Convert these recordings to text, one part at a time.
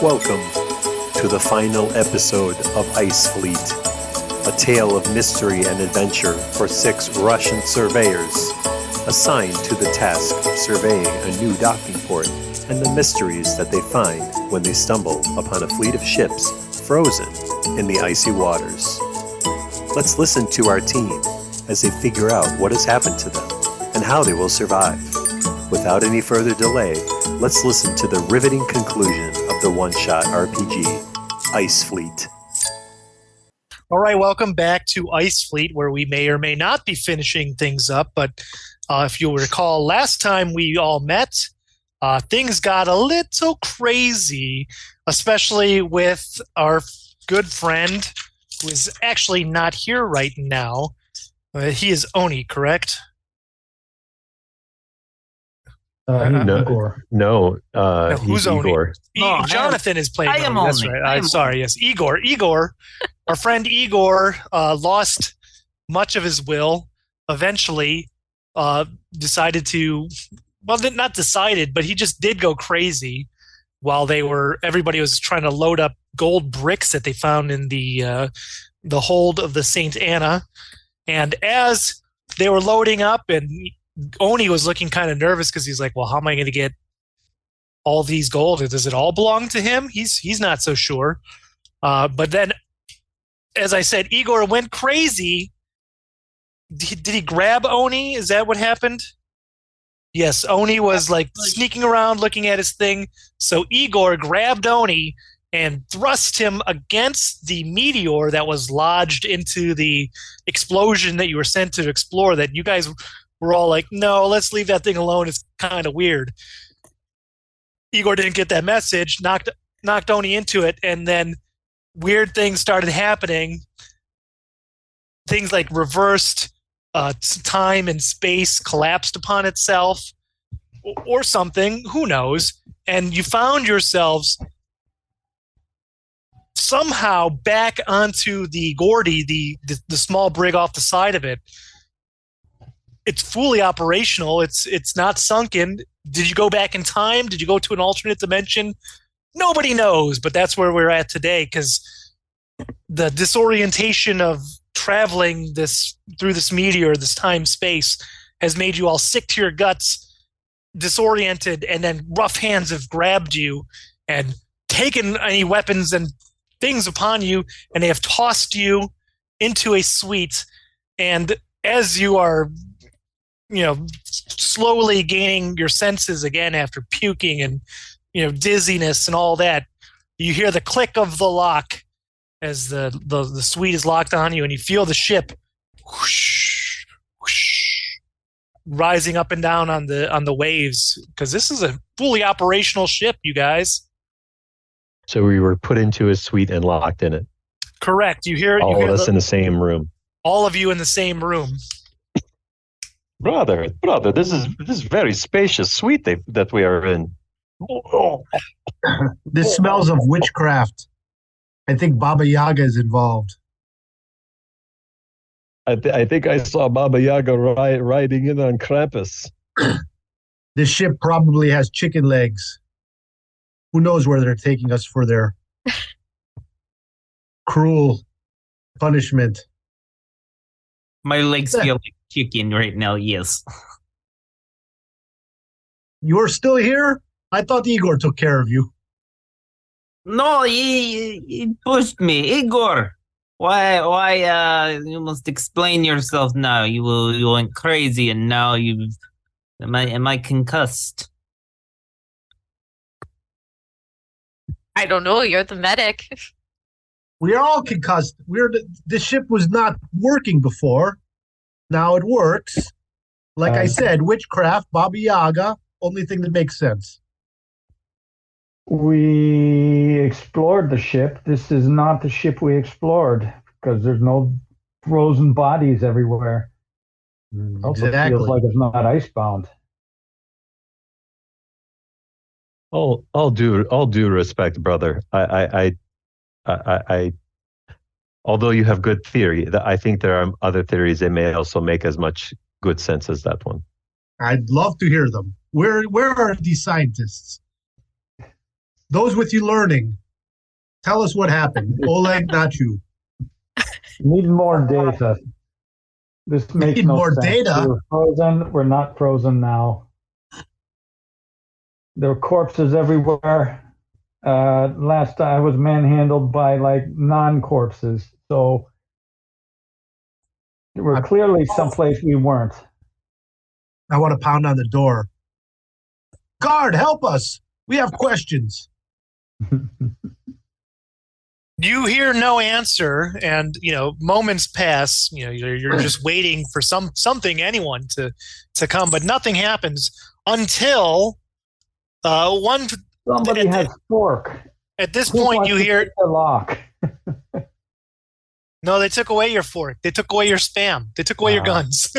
Welcome to the final episode of Ice Fleet, a tale of mystery and adventure for 6 Russian surveyors assigned to the task of surveying a new docking port and the mysteries that they find when they stumble upon a fleet of ships frozen in the icy waters. Let's listen to our team as they figure out what has happened to them and how they will survive. Without any further delay, let's listen to the riveting conclusion of the one-shot RPG, Ice Fleet. All right, welcome back to Ice Fleet, where we may or may not be finishing things up. But if you'll recall, last time we all met, things got a little crazy, especially with our good friend, who is actually not here right now. He is Oni, correct? No, who's Oni? Igor. Jonathan is playing. I am Oni. That's Oni. right. I I'm am sorry. Yes, Igor. Our friend Igor lost much of his will. Eventually, decided to. Well, not decided, but he just did go crazy while everybody was trying to load up gold bricks that they found in the hold of the Saint Anna, and as they were loading up and Oni was looking kind of nervous because he's like, well, how am I going to get all these gold? Does it all belong to him? He's not so sure. But then, as I said, Igor went crazy. Did he grab Oni? Is that what happened? Yes, Oni was like sneaking around looking at his thing. So Igor grabbed Oni and thrust him against the meteor that was lodged into the explosion that you were sent to explore, that you guys we're all like, no, let's leave that thing alone. It's kind of weird. Igor didn't get that message, knocked Oni into it, and then weird things started happening. Things like reversed time and space collapsed upon itself or something. Who knows? And you found yourselves somehow back onto the Gordy, the small brig off the side of it. It's fully operational. It's not sunken. Did you go back in time? Did you go to an alternate dimension? Nobody knows, but that's where we're at today, because the disorientation of traveling through this meteor, this time space, has made you all sick to your guts, disoriented, and then rough hands have grabbed you and taken any weapons and things upon you, and they have tossed you into a suite. And as you are slowly gaining your senses again after puking and, dizziness and all that, you hear the click of the lock as the suite is locked on you, and you feel the ship whoosh, whoosh, rising up and down on the waves, because this is a fully operational ship, you guys. So we were put into a suite and locked in it. Correct. You hear all of us in the same room. All of you in the same room. Brother, this is very spacious suite that we are in. This smells of witchcraft. I think Baba Yaga is involved. I think I saw Baba Yaga riding in on Krampus. This ship probably has chicken legs. Who knows where they're taking us for their cruel punishment. My legs feel like chicken right now, yes. You're still here? I thought Igor took care of you. No, he pushed me. Igor, why, you must explain yourself now. You went crazy and now am I concussed? I don't know. You're the medic. We are all concussed. The ship was not working before. Now it works. Like I said, witchcraft, Baba Yaga, only thing that makes sense. We explored the ship. This is not the ship we explored, because there's no frozen bodies everywhere. Also feels like it's not icebound. All due respect, brother. I although you have good theory, I think there are other theories that may also make as much good sense as that one. I'd love to hear them. Where are these scientists? Those with you learning, tell us what happened. Oleg, not you. Need more data. This makes Need no more sense. data? We're frozen. We're not frozen now. There are corpses everywhere. Last time I was manhandled by like non-corpses. So we're clearly someplace we weren't. I want to pound on the door. Guard, help us. We have questions. You hear no answer, and moments pass. You're just waiting for anyone to come, but nothing happens until somebody has fork. At this point, you hear the lock. No, they took away your fork. They took away your spam. They took away your guns.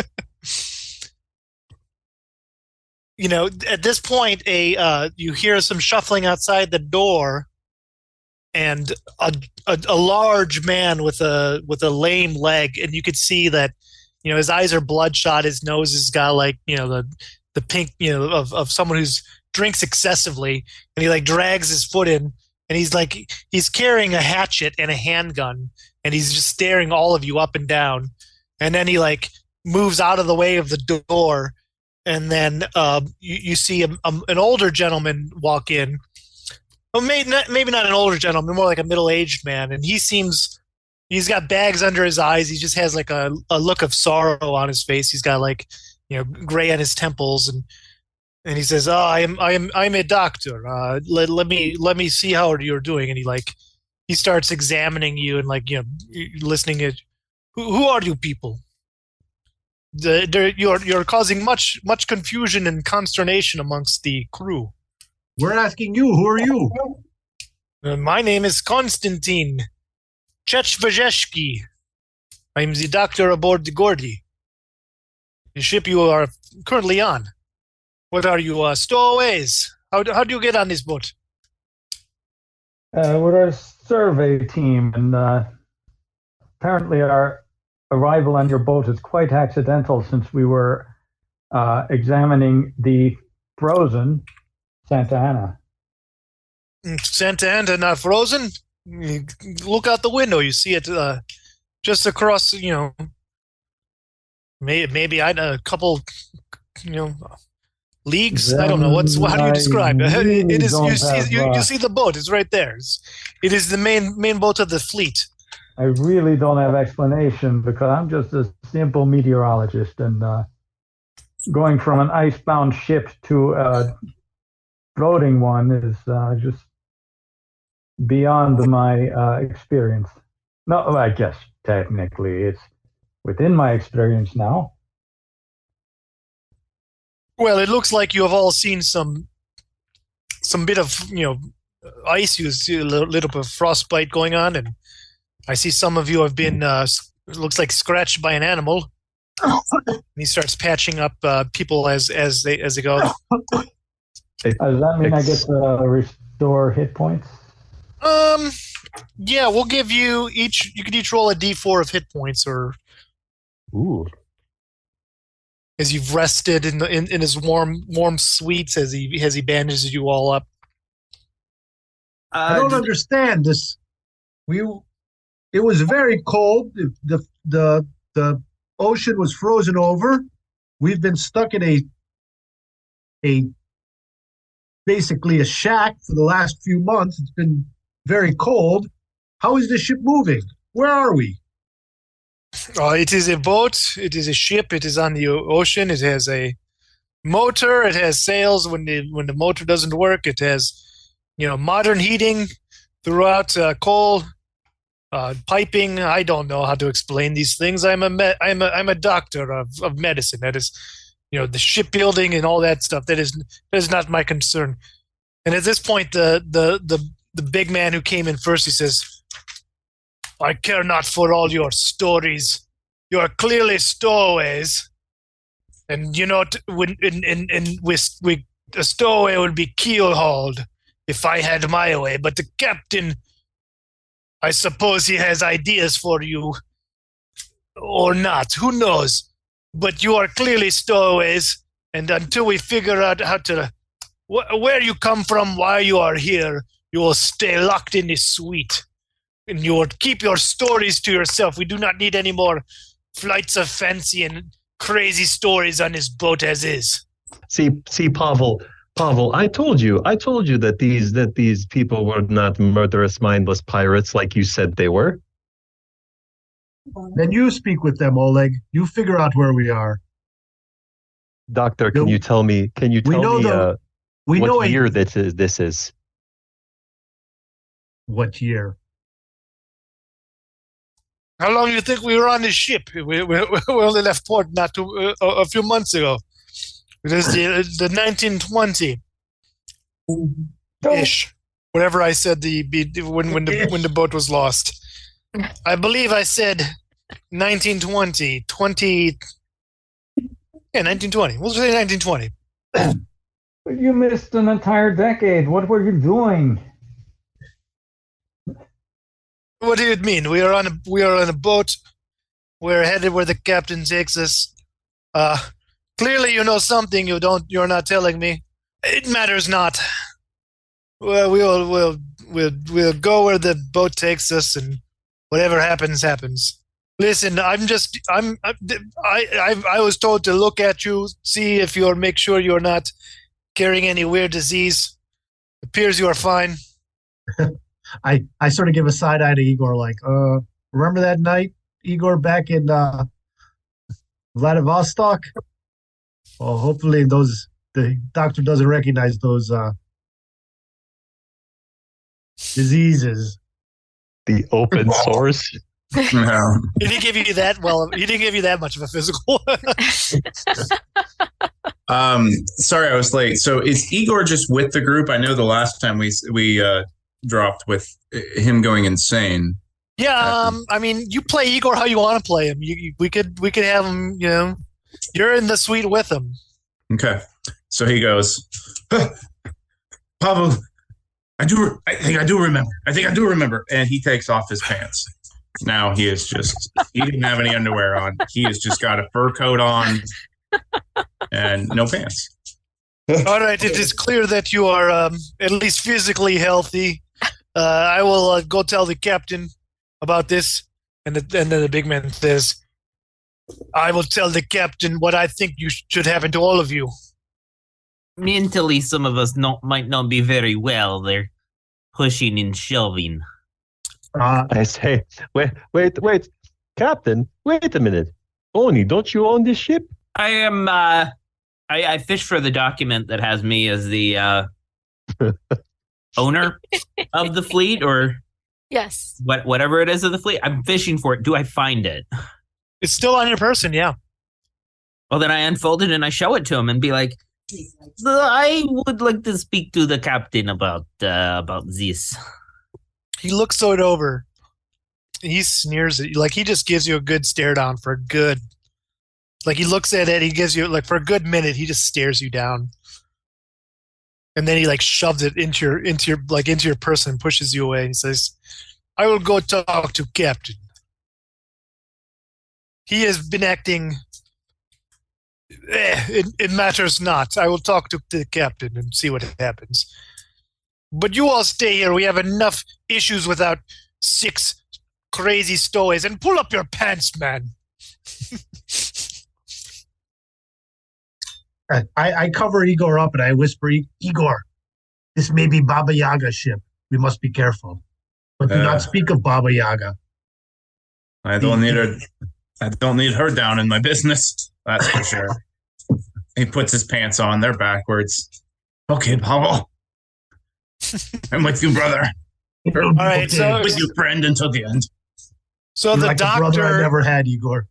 At this point, you hear some shuffling outside the door, and a large man with a lame leg, and you could see that his eyes are bloodshot. His nose has got the pink of someone who's drinks excessively, and he drags his foot in, and he's carrying a hatchet and a handgun, and he's just staring all of you up and down, and then he moves out of the way of the door, and then you see an older gentleman walk in. Well, maybe not an older gentleman, more like a middle-aged man, and he's got bags under his eyes. He just has a look of sorrow on his face. He's got gray on his temples, and he says, "Oh, I'm a doctor. Let me see how you're doing." And he starts examining you and listening at who are you people? You're causing much confusion and consternation amongst the crew. We're asking you, who are you? My name is Konstantin Chechvazheshki. I'm the doctor aboard the Gordy, the ship you are currently on. What are you, stowaways? How do you get on this boat? We're a survey team, and apparently our arrival on your boat is quite accidental, since we were examining the frozen Santa Ana. Santa Ana not frozen? Look out the window. You see it just across, maybe a couple, leagues. I don't know. How do you describe it? It is. You see the boat. It's right there. It is the main boat of the fleet. I really don't have explanation, because I'm just a simple meteorologist, and going from an icebound ship to a floating one is just beyond my experience. No, I guess technically it's within my experience now. Well, it looks like you have all seen some bit of ice. You see a little bit of frostbite going on, and I see some of you have been looks like scratched by an animal. And he starts patching up people as they go. Does that mean I get to restore hit points? Yeah, we'll give you each. You can each roll a d4 of hit points, or as you've rested in his warm suites as he bandages you all up. I don't understand this. It was very cold. The ocean was frozen over. We've been stuck in a basically a shack for the last few months. It's been very cold. How is the ship moving? Where are we? It is a boat. It is a ship. It is on the ocean. It has a motor. It has sails when the motor doesn't work. It has, modern heating throughout, coal, piping. I don't know how to explain these things. I'm a doctor of medicine. That is, the shipbuilding and all that stuff. That is not my concern. And at this point, the big man who came in first, he says, "I care not for all your stories. You are clearly stowaways, and a stowaway would be keel-hauled if I had my way. But the captain, I suppose he has ideas for you, or not. Who knows? But you are clearly stowaways, and until we figure out where you come from, why you are here, You will stay locked in this suite. And you will keep your stories to yourself. We do not need any more flights of fancy and crazy stories on this boat as is. See, Pavel, I told you that these people were not murderous, mindless pirates like you said they were. Then you speak with them, Oleg. You figure out where we are. Doctor, can you tell me what year this is? What year? How long do you think we were on this ship? We only left port a few months ago. It is the 1920-ish. Whatever I said when the boat was lost. I believe I said 1920. 1920. We'll say 1920. You missed an entire decade. What were you doing? What do you mean? We are on a boat. We're headed where the captain takes us. Clearly you know something you're not telling me. It matters not. Well, we'll go where the boat takes us, and whatever happens, happens. Listen, I was told to look at you, see if make sure you're not carrying any weird disease. Appears you are fine. I sort of give a side eye to Igor, like, remember that night, Igor, back in Vladivostok? Well, hopefully the doctor doesn't recognize those diseases. The open source. No. He didn't give you that. Well, he didn't give you that much of a physical. Sorry, I was late. So is Igor just with the group? I know the last time we dropped with him going insane. Yeah, I mean, you play Igor how you want to play him. We could have him. You know, you're in the suite with him. Okay, so he goes, Pavel, I think I do remember. And he takes off his pants. Now he didn't have any underwear on. He has just got a fur coat on and no pants. All right, it is clear that you are at least physically healthy. I will go tell the captain about this. And then the big man says, I will tell the captain what I think should happen to all of you. Mentally, some of us might not be very well. They're pushing and shoving. I say, wait, Captain, wait a minute. Oni, don't you own this ship? I am, I fished for the document that has me as the owner of the fleet, or Yes. whatever it is of the fleet. I'm fishing for it. Do I find it? It's still on your person, yeah. Well, then I unfold it and I show it to him and be like, I would like to speak to the captain about this. He looks it over. He sneers at you. Like, he just gives you a good stare down for a good... Like, he looks at it, he gives you, like, for a good minute, he just stares you down. And then he, like, shoves it into your person and pushes you away. And he says, I will go talk to Captain. He has been acting... It matters not. I will talk to the captain and see what happens. But you all stay here. We have enough issues without 6 crazy stowaways. And pull up your pants, man. I cover Igor up and I whisper, Igor, this may be Baba Yaga's ship. We must be careful. But do not speak of Baba Yaga. I don't need her down in my business. That's for sure. He puts his pants on. They're backwards. Okay, Pavel. I'm with you, brother. All right, so with you, friend, until the end. So You're the like doctor... a brother I never had, Igor.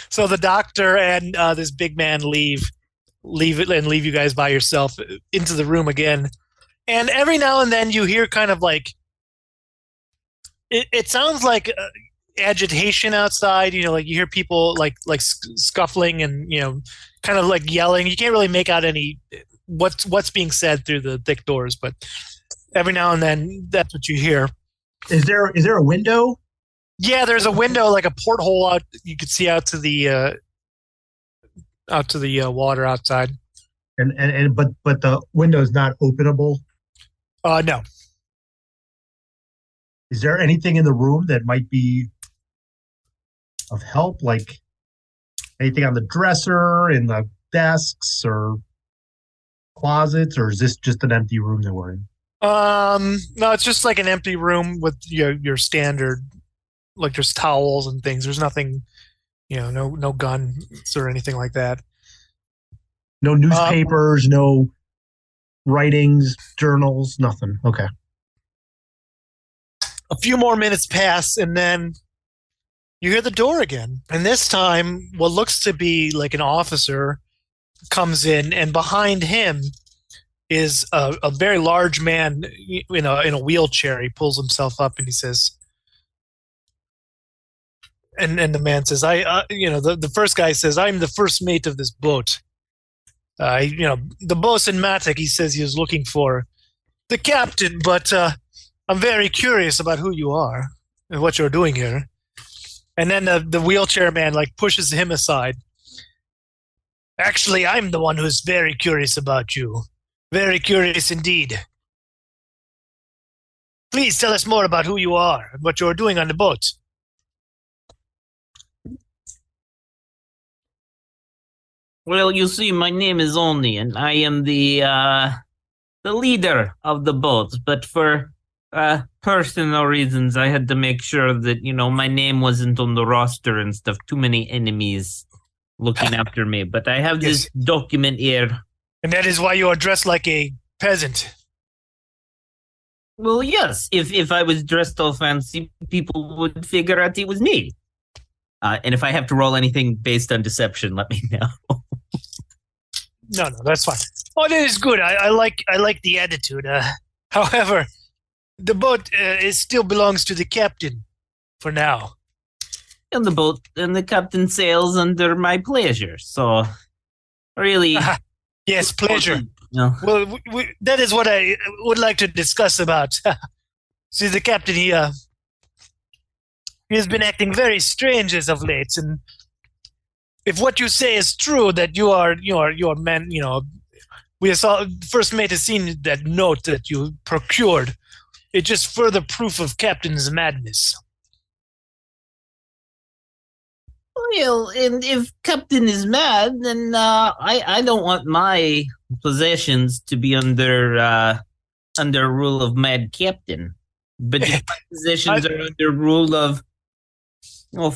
So the doctor and this big man leave you guys by yourself into the room again. And every now and then you hear kind of like... It sounds like... agitation outside, like you hear people like scuffling and kind of like yelling. You can't really make out any what's being said through the thick doors, but every now and then that's what you hear. Is there a window? Yeah, there's a window, like a porthole out. You could see out to the water outside. But the window is not openable. No. Is there anything in the room that might be of help, like anything on the dresser, in the desks, or closets, or is this just an empty room that we're in? No, it's just like an empty room with your standard, like there's towels and things. There's nothing, no guns or anything like that. No newspapers, no writings, journals, nothing. Okay. A few more minutes pass, and then you hear the door again. And this time, what looks to be like an officer comes in, and behind him is a very large man in a wheelchair. He pulls himself up and he says, and the man says, the first guy says, "I'm the first mate of this boat. The bosun Matic," he says, he was looking for the captain, but I'm very curious about who you are and what you're doing here." And then the wheelchair man pushes him aside. "Actually, I'm the one who's very curious about you. Very curious indeed. Please tell us more about who you are and what you're doing on the boat." Well, you see, my name is Oni, and I am the leader of the boat. But for personal reasons, I had to make sure that my name wasn't on the roster and stuff. Too many enemies looking after me. But I have this document here. And that is why you are dressed like a peasant. Well, yes. If I was dressed all fancy, people would figure out it was me. And if I have to roll anything based on deception, let me know. No, that's fine. Oh, that is good. I like the attitude. However, the boat still belongs to the captain for now. And the captain sails under my pleasure. So, really. Yes, pleasure. No. Well, that is what I would like to discuss about. See, the captain, he has been acting very strange as of late, and if what you say is true, that you are man, we saw first mate has seen that note that you procured. It's just further proof of captain's madness. Well, and if Captain is mad, then I don't want my possessions to be under rule of Mad Captain. But if my possessions are under rule of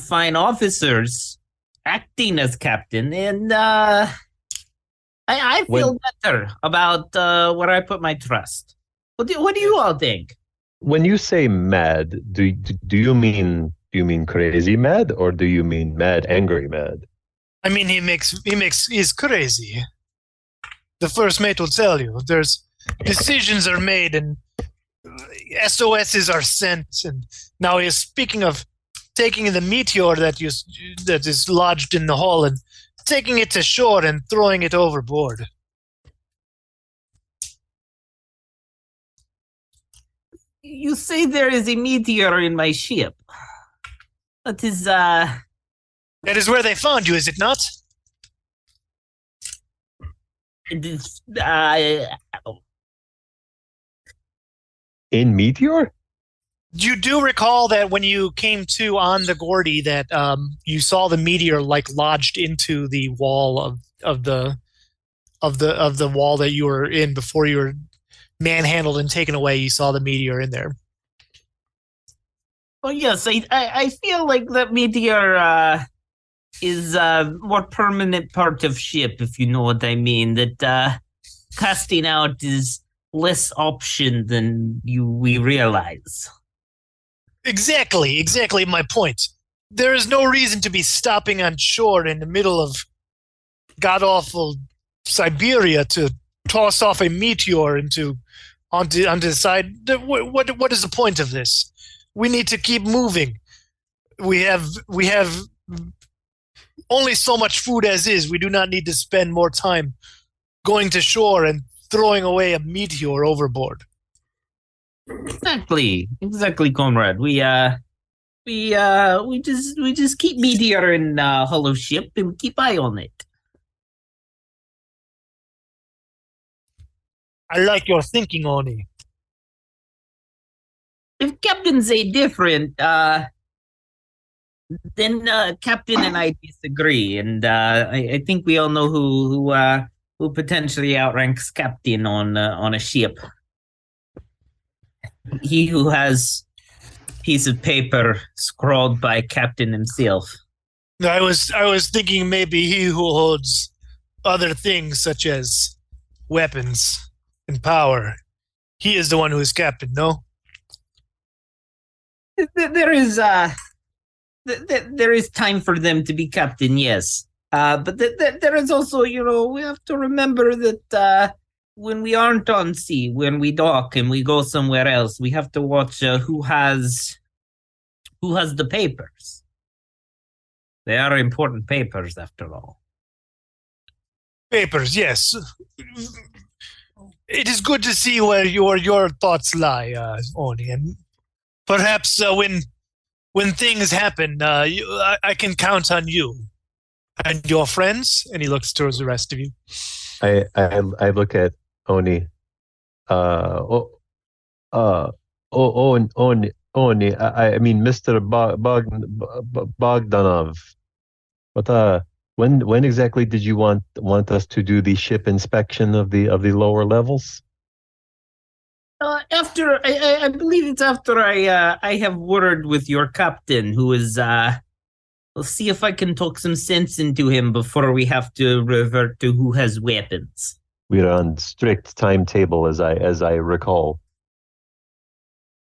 fine officers acting as captain, and I feel better about where I put my trust. What do you all think? When you say mad, do you mean crazy mad, or do you mean mad, angry mad? I mean, he's crazy. The first mate will tell you. There's decisions are made and SOSs are sent, and now he is speaking of taking the meteor that is lodged in the hull and taking it to shore and throwing it overboard. You say there is a meteor in my ship. That is That is where they found you, is it not? it is, In Meteor? You do recall that when you came to on the Gordy that you saw the meteor lodged into the wall of the wall that you were in before you were manhandled and taken away. You saw the meteor in there. Oh yes, I feel like that meteor is a more permanent part of ship, if you know what I mean. That casting out is less option than we realize. Exactly my point. There is no reason to be stopping on shore in the middle of god-awful Siberia to toss off a meteor onto the side. What is the point of this? We need to keep moving. We have only so much food as is. We do not need to spend more time going to shore and throwing away a meteor overboard. Exactly, comrade. We just keep meteor in hollow ship and keep eye on it. I like your thinking, Oni. If captains say different, then Captain and I disagree, and I think we all know who potentially outranks Captain on a ship. He who has piece of paper scrawled by Captain himself. I was thinking maybe he who holds other things such as weapons and power. He is the one who is captain, no? There is there is time for them to be captain, yes. But there is also, we have to remember that when we aren't on sea, when we dock and we go somewhere else, we have to watch who has the papers. They are important papers, after all. Papers, yes. It is good to see where your thoughts lie, Oni, and perhaps when things happen, I can count on you and your friends. And he looks towards the rest of you. I look at Oni. Oni. I mean, Mr. Bogdanov. But when exactly did you want us to do the ship inspection of the lower levels? After I believe it's after I have word with your captain, who is I'll see if I can talk some sense into him before we have to revert to who has weapons. We're on strict timetable, as I recall.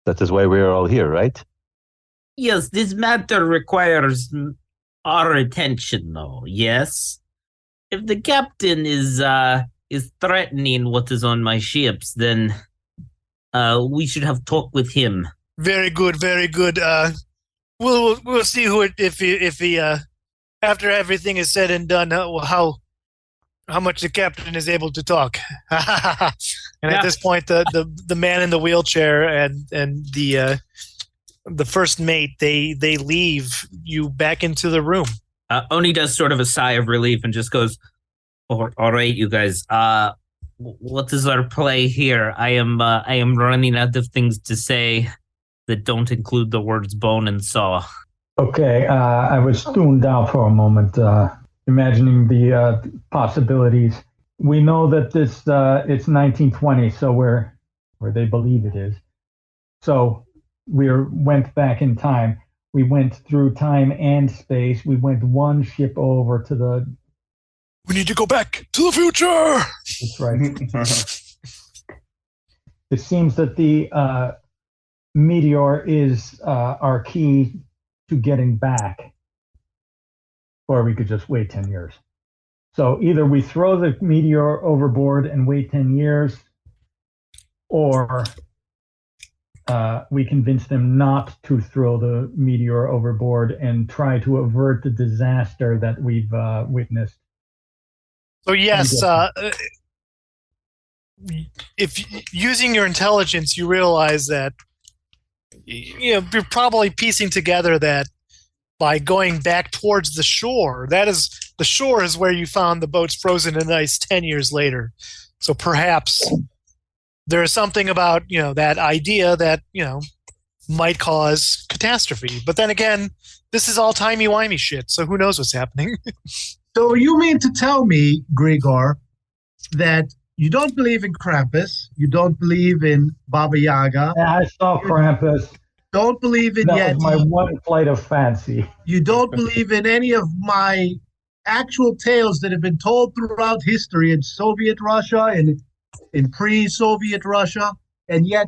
That is why we're all here, right? Yes, this matter requires our attention, though. Yes, if the captain is threatening what is on my ships, then we should have talk with him. Very good, very good. We'll see if he after everything is said and done, how much the captain is able to talk. And at this point, the man in the wheelchair and the first mate, they leave you back into the room. Oni does sort of a sigh of relief and just goes, all right, you guys, what is our play here? I am running out of things to say that don't include the words bone and saw. Okay, I was tuned out for a moment, imagining the possibilities. We know that this it's 1920, so where they believe it is. So we went back in time. We went through time and space. We went one ship over to the... We need to go back to the future! That's right. It seems that the meteor is our key to getting back. Or we could just wait 10 years. So either we throw the meteor overboard and wait 10 years, or we convince them not to throw the meteor overboard and try to avert the disaster that we've witnessed. So yes, if using your intelligence, you realize that you're probably piecing together that by going back towards the shore, the shore is where you found the boats frozen in ice 10 years later. So perhaps there is something about that idea that might cause catastrophe. But then again, this is all timey-wimey shit, so who knows what's happening. So you mean to tell me, Grigor, that you don't believe in Krampus, you don't believe in Baba Yaga. Yeah, I saw Krampus. Don't believe in That Yeti. was my one flight of fancy. You don't believe in any of my actual tales that have been told throughout history in Soviet Russia and in pre-Soviet Russia, and yet,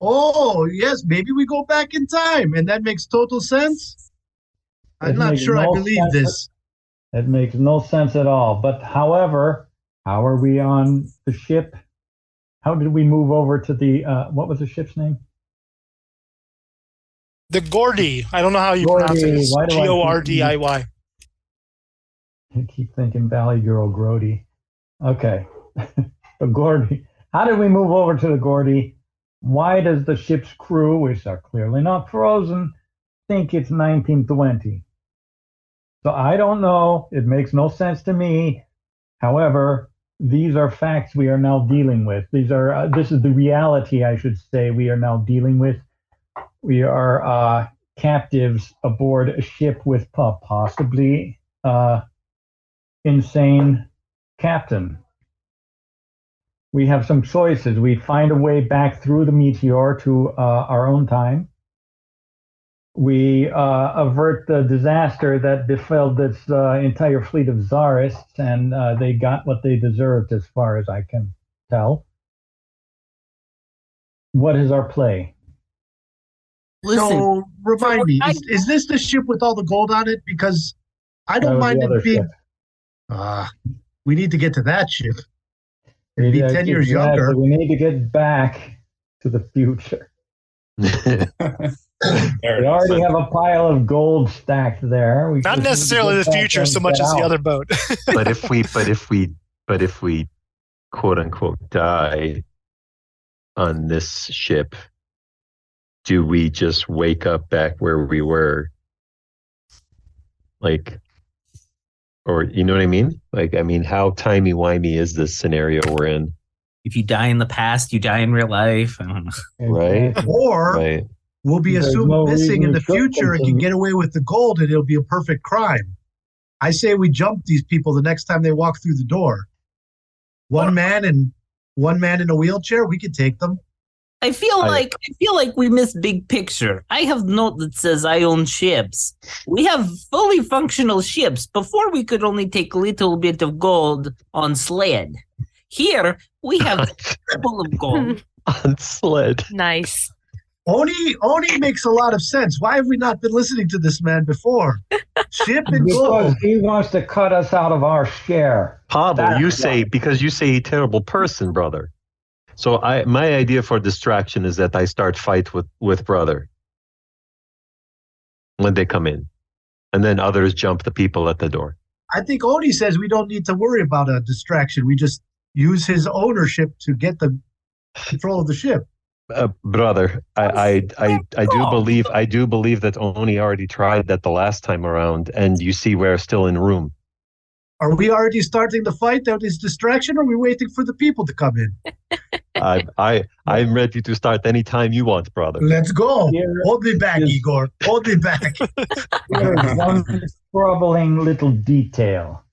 oh yes, maybe we go back in time, and that makes total sense. I'm not sure I believe this. It makes no sense at all. But however, how are we on the ship? How did we move over to the, what was the ship's name? The Gordy. I don't know how you pronounce it. It's Gordiy. I keep thinking Valley Girl Grody. Okay. The Gordy. How did we move over to the Gordy? Why does the ship's crew, which are clearly not frozen, think it's 1920? So I don't know. It makes no sense to me. However, these are facts we are now dealing with. This is the reality, I should say, we are now dealing with. We are captives aboard a ship with a possibly insane captain. We have some choices. We find a way back through the meteor to our own time. We avert the disaster that befell this entire fleet of Tsarists, and they got what they deserved as far as I can tell. What is our play? Listen, So remind me, I- is this the ship with all the gold on it? Because I That don't was mind the it other being. ship. We need to get to that ship. It'd be 10 years Exactly. younger. We need to get back to the future. We already have a pile of gold stacked there. We Not just need to necessarily get the back future and so much get as the out. other boat. but if we quote unquote die on this ship, do we just wake up back where we were? Like, or you know what I mean? Like, I mean, how timey-wimey is this scenario we're in? if you die in the past, you die in real life. I don't know. Right? Exactly. Or Right. we'll be There's assumed no missing in reason the to shoot future and them. can get away with the gold, and it'll be a perfect crime. I say we jump these people the next time they walk through the door. One man in a wheelchair, we could take them. I feel like we miss big picture. I have note that says I own ships. We have fully functional ships. Before we could only take a little bit of gold on sled. Here we have triple of gold. On sled. Nice. Oni makes a lot of sense. Why have we not been listening to this man before? Ship and Because gold. he wants to cut us out of our share. Pavel, That's you say because you say a terrible person, brother. So my idea for distraction is that I start fight with brother when they come in, and then others jump the people at the door. I think Oni says we don't need to worry about a distraction. We just use his ownership to get the control of the ship. Brother, I do believe that Oni already tried that the last time around, and you see we're still in room. Are we already starting the fight? That is distraction, or are we waiting for the people to come in? I'm ready to start anytime you want, brother. Let's go. Here Hold me back, is- Igor. Hold me back. There is one troubling little detail.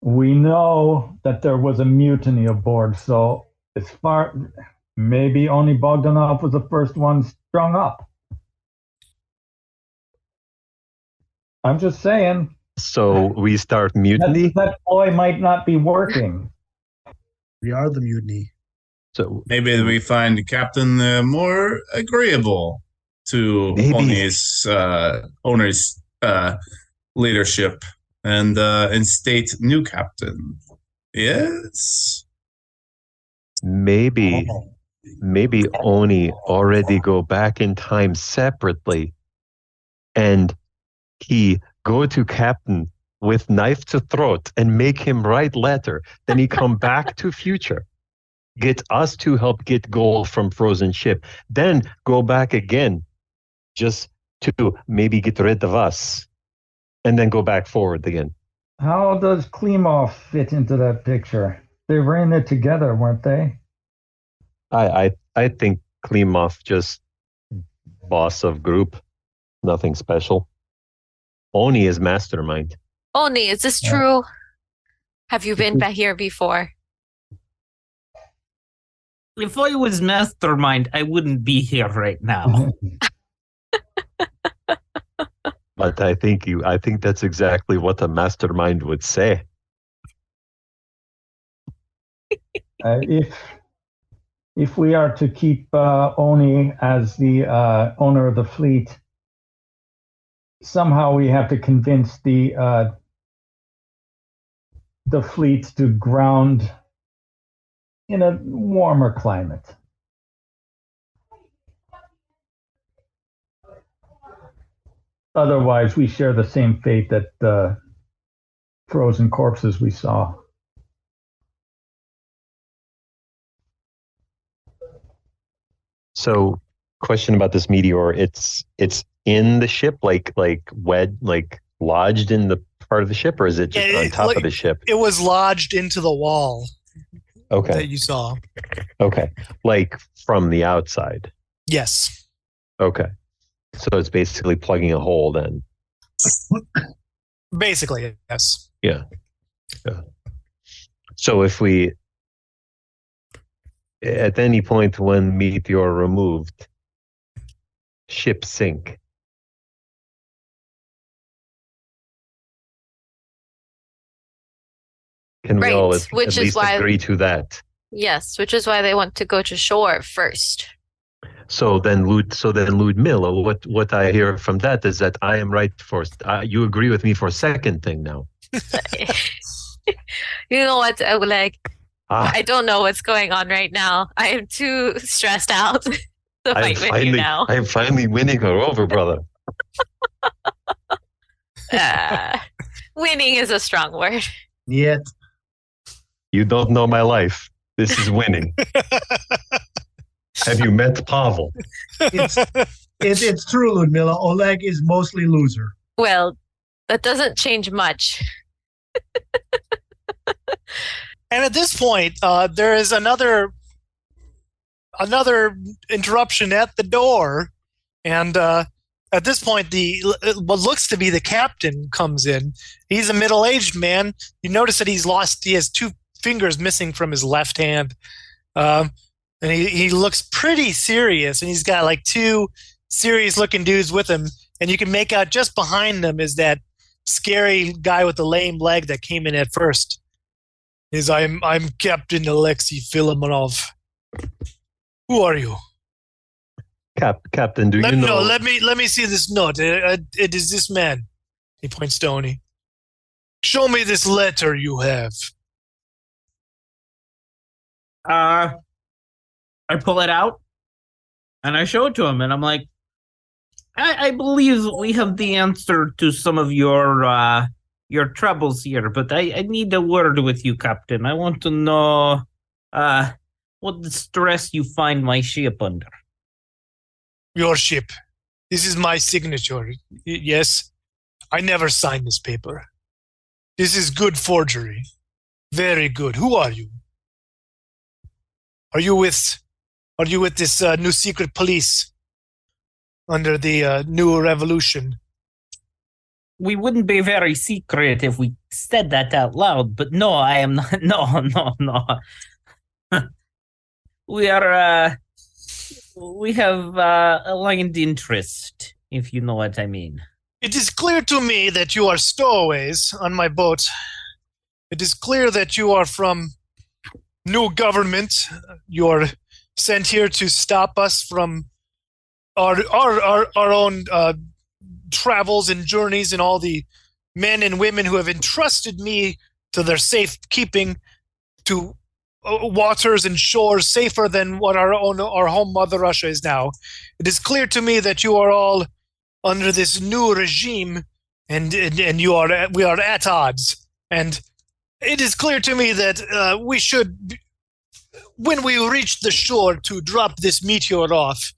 We know that there was a mutiny aboard, so as far maybe only Bogdanov was the first one strung up. I'm just saying So we start mutiny. that ploy might not be working. We are the mutiny. So Maybe we find the captain more agreeable to Maybe. owner's leadership and instate new captain. Yes. maybe Oni already go back in time separately, and he go to captain with knife to throat and make him write letter. Then he come back to future, get us to help get gold from frozen ship. Then go back again, just to maybe get rid of us, and then go back forward again. How does Klimov fit into that picture? They were in it together, weren't they? I think Klimov just boss of group, nothing special. Oni is mastermind. Oni, is this Yeah. true? Have you been back here before? If I was mastermind, I wouldn't be here right now. But I think that's exactly what a mastermind would say. If we are to keep Oni as the owner of the fleet, somehow we have to convince the fleet to ground in a warmer climate. Otherwise, we share the same fate that the frozen corpses we saw. So, question about this meteor: it's in the ship, like lodged in the part of the ship, or is it just on top of the ship? It was lodged into the wall Okay. that you saw. Okay. Like from the outside. Yes. Okay. So it's basically plugging a hole then. Basically, yes. Yeah. So if we, at any point when meteor removed, ship sink. Can we Right, all at which is least why- agree to that? Yes, which is why they want to go to shore first. So then, Ludmilla, what I hear from that is that I am right for. You agree with me for second thing now. You know what, Oleg? Ah, I don't know what's going on right now. I am too stressed out to fight with you now. I am finally winning her over, brother. Winning is a strong word. Yet. You don't know my life. This is winning. Have you met Pavel? It's true, Ludmilla. Oleg is mostly loser. Well, that doesn't change much. And at this point, there is another interruption at the door, and at this point, what looks to be the captain comes in. He's a middle-aged man. You notice that he has 2 fingers missing from his left hand, and he looks pretty serious. And he's got like 2 serious-looking dudes with him, and you can make out just behind them is that scary guy with the lame leg that came in at first. I'm Captain Alexei Filimonov. Who are you? Captain, do you know? No, let me see this note. It is this man. He points to Oni. Show me this letter you have. I pull it out and I show it to him, and I'm like, I believe we have the answer to some of your troubles here, but I need a word with you, Captain. I want to know what distress you find my ship under. Your ship. This is my signature. Yes, I never signed this paper. This is good forgery. Very good. Who are you? Are you with this new secret police under the new revolution? We wouldn't be very secret if we said that out loud, but no, I am not. No. We have aligned interest, if you know what I mean. It is clear to me that you are stowaways on my boat. It is clear that you are from new government. You are sent here to stop us from our own travels and journeys, and all the men and women who have entrusted me to their safekeeping to waters and shores safer than what our home Mother Russia is now. It is clear to me that you are all under this new regime, and we are at odds. And it is clear to me that we should, when we reach the shore to drop this meteor off,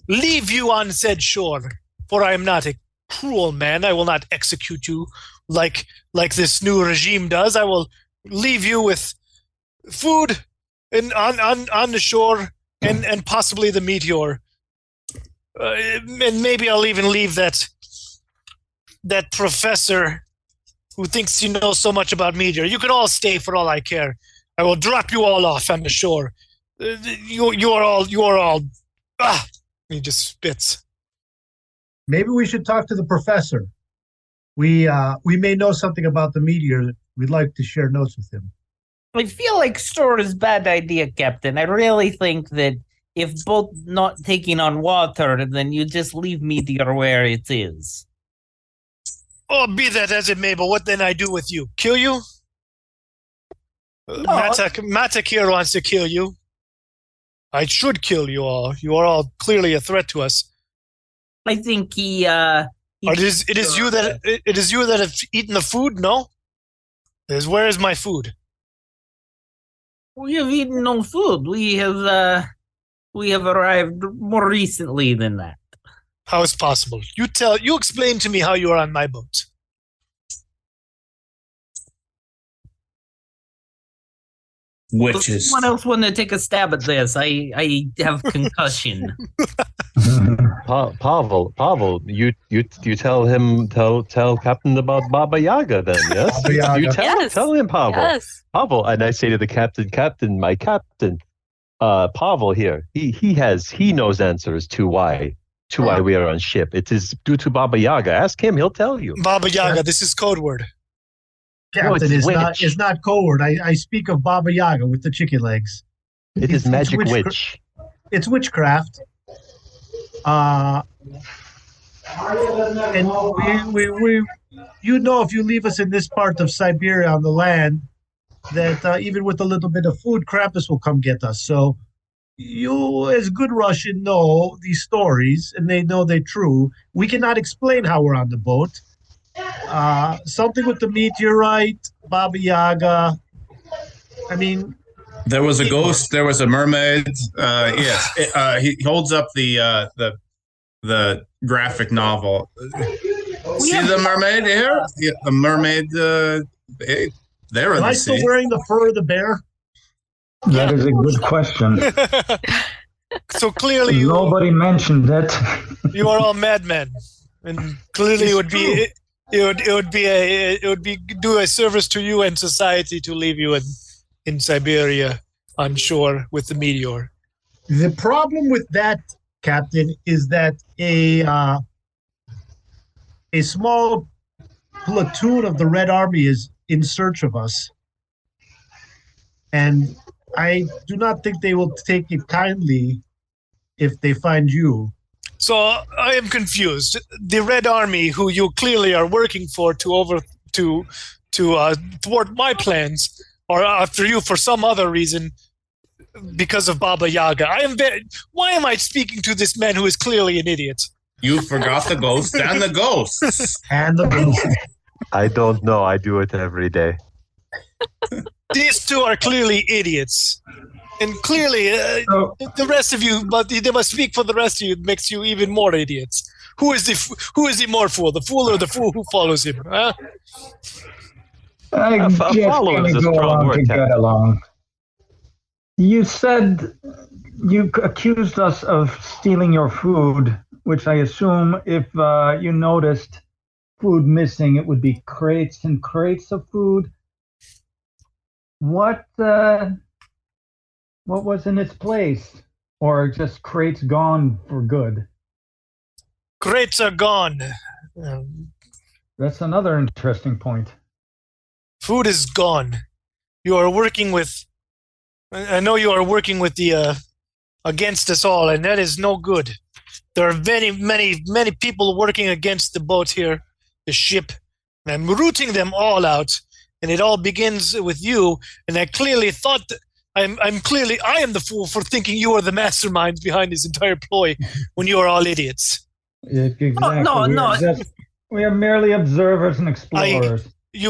leave you on said shore. For I am not a cruel man. I will not execute you like this new regime does. I will leave you with food and on the shore and possibly the meteor. And maybe I'll even leave that professor who thinks you know so much about meteor. You can all stay for all I care. I will drop you all off on the shore. You are all. Ah! He just spits. Maybe we should talk to the professor. We may know something about the meteor. We'd like to share notes with him. I feel like store is a bad idea, Captain. I really think that if both not taking on water, then you just leave meteor where it is. Oh, be that as it may, but what then I do with you? Kill you? No. Matak here wants to kill you. I should kill you all. You are all clearly a threat to us. I think it is you that have eaten the food. No, where is my food? We have eaten no food. We have arrived more recently than that. How is possible? You explain to me how you are on my boat. Witches. Someone else want to take a stab at this? I have concussion. Pavel, you tell Captain about Baba Yaga then, yes? Baba Yaga. You Yes. tell him, Pavel. Yes. Pavel, and I say to the captain, my captain, Pavel here, he knows answers to why we are on ship. It is due to Baba Yaga. Ask him, he'll tell you. Baba Yaga, this is code word. Captain, it's it's not code word. I speak of Baba Yaga with the chicken legs. It is It's magic witch. It's witchcraft. And we you know, if you leave us in this part of Siberia on the land, that even with a little bit of food, Krampus will come get us. So you, as good Russian, know these stories, and they know they're true. We cannot explain how we're on the boat. Something with the meteorite, Baba Yaga. I mean, There was a ghost. There was a mermaid. Yes, he holds up the graphic novel. See the mermaid here? Yeah, the mermaid. There in am I the still sea. wearing the fur of the bear? That is a good question. So clearly Nobody mentioned it. you are all madmen, and clearly it would be do a service to you and society to leave you in Siberia on shore with the meteor. The problem with that, Captain, is that a small platoon of the Red Army is in search of us. And I do not think they will take it kindly if they find you. So I am confused. The Red Army, who you clearly are working for to thwart my plans, are after you for some other reason because of Baba Yaga. Why am I speaking to this man who is clearly an idiot? You forgot the ghost and the ghosts. And the I don't know. I do it every day. These two are clearly idiots. And clearly, the rest of you, but they must speak for the rest of you, makes you even more idiots. Who is he more fool? The fool or the fool who follows him? Huh? I just follow gonna is a go strong along word, to get Captain. along. You said you accused us of stealing your food, which I assume if you noticed food missing, it would be crates and crates of food. What was in its place? Or just crates gone for good? Crates are gone. That's another interesting point. Food is gone. You are working with. I know you are working with the against us all, and that is no good. There are many people working against the boat here, the ship, and I'm rooting them all out. And it all begins with you. And I clearly thought that I am the fool for thinking you are the masterminds behind this entire ploy, when you are all idiots. Exactly. No. We are merely observers and explorers. We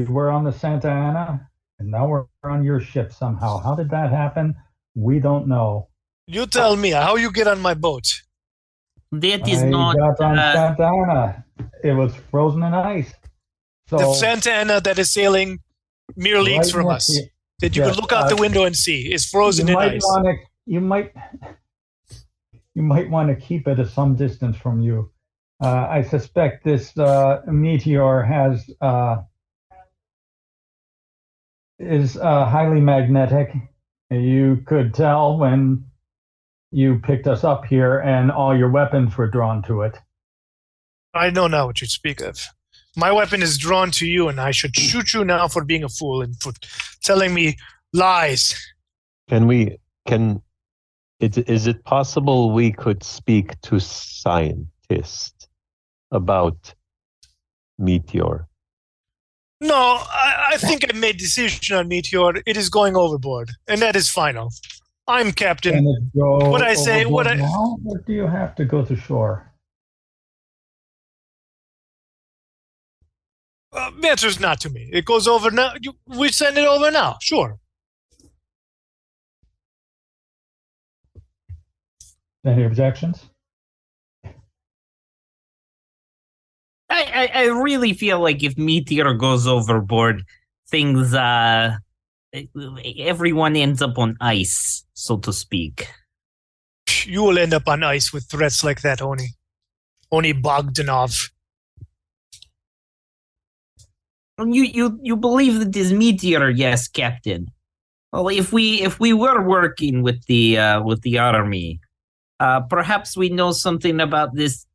were on the Santa Ana, and now we're on your ship somehow. How did that happen? We don't know. You tell me how you get on my boat. That is I not. got on Santa Ana. It was frozen in ice. So The Santa Ana that is sailing mere leagues right from next us, to- that you yes, can look out the window and see, is frozen in ice. You might want to keep it at some distance from you. I suspect this meteor is highly magnetic. You could tell when you picked us up here and all your weapons were drawn to it. I know now what you speak of. My weapon is drawn to you, and I should shoot you now for being a fool and for telling me lies. Is it possible we could speak to scientists about meteor? No, I think I made a decision on Meteor. It is going overboard, and that is final. I'm captain. Can it go What I say- what overboard I- now, or do you have to go to shore? Matters not to me. It goes over now. We send it over now. Sure. Any objections? I really feel like if Meteor goes overboard, things Everyone ends up on ice, so to speak. You will end up on ice with threats like that, Oni Bogdanov. You believe that this meteor? Yes, Captain. Well, if we were working with the army, perhaps we know something about this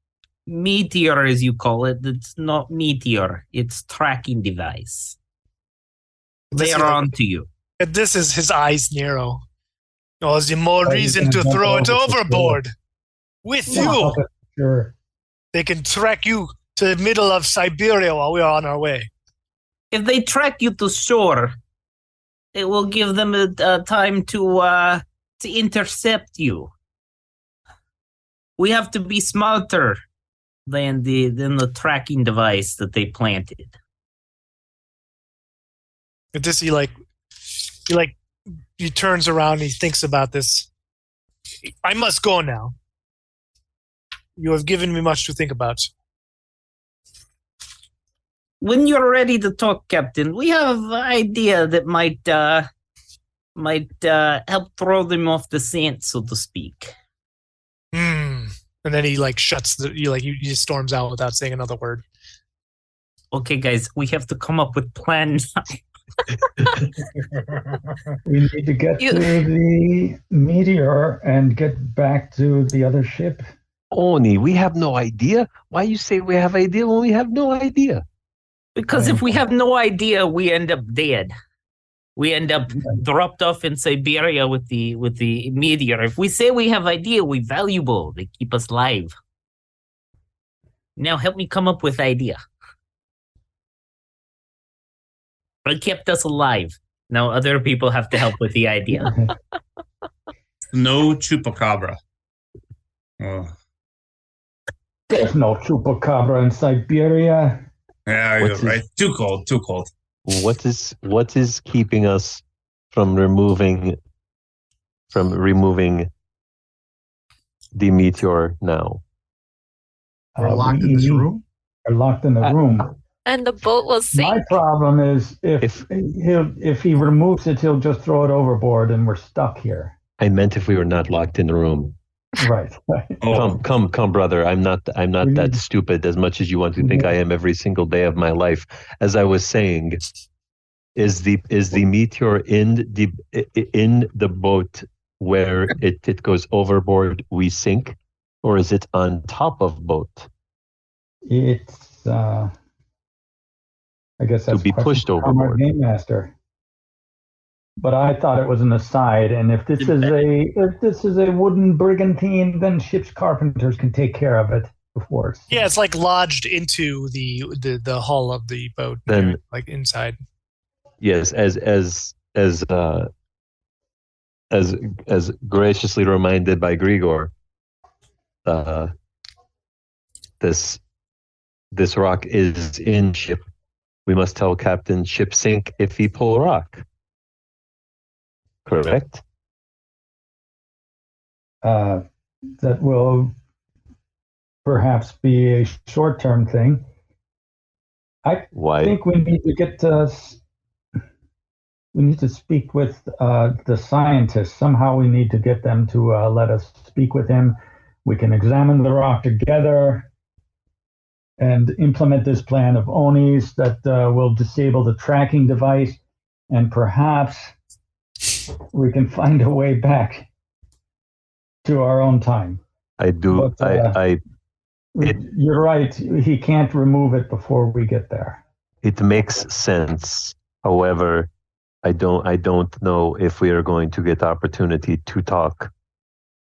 meteor, as you call it. It's not meteor; it's tracking device. They are on to you. This is his eyes narrow. Oh, the more Oh, reason you to can throw it jump over the overboard. With you, Sure. they can track you to the middle of Siberia while we are on our way. If they track you to shore, it will give them a time to intercept you. We have to be smarter than the tracking device that they planted. At this, he turns around and he thinks about this. I must go now. You have given me much to think about. When you're ready to talk, Captain, we have an idea that might help throw them off the scent, so to speak. And then he shuts he just storms out without saying another word. Okay, guys, we have to come up with plans. We need to get to the meteor and get back to the other ship. Oni, we have no idea. Why you say we have idea when we have no idea? Because if we have no idea, we end up dead. We end up dropped off in Siberia with the meteor. If we say we have idea, we valuable. They keep us alive. Now help me come up with idea. It kept us alive. Now other people have to help with the idea. No chupacabra. Oh. There's no chupacabra in Siberia. Yeah, you're right. Too cold. What is keeping us from removing the meteor now? We're locked in this room? We're locked in the room. And the boat will sink. My problem is if he removes it, he'll just throw it overboard and we're stuck here. I meant if we were not locked in the room. Right. Oh. Come, brother. I'm not that stupid as much as you want to think I am every single day of my life. As I was saying, is the meteor in the boat where it goes overboard, we sink, or is it on top of boat? It's I guess that's to be pushed overboard. Game master. But I thought it was an aside, and if this is a wooden brigantine, then ship's carpenters can take care of it before it's... Yeah, it's lodged into the hull of the boat, then inside. Yes, as graciously reminded by Grigor, this rock is in ship. We must tell Captain ship sink if he pull rock. Correct? That will perhaps be a short-term thing. Why? Think we need to speak with the scientists. Somehow we need to get them to let us speak with him. We can examine the rock together and implement this plan of Oni's that will disable the tracking device, and perhaps we can find a way back to our own time. You're right. He can't remove it before we get there. It makes sense. However, I don't know if we are going to get opportunity to talk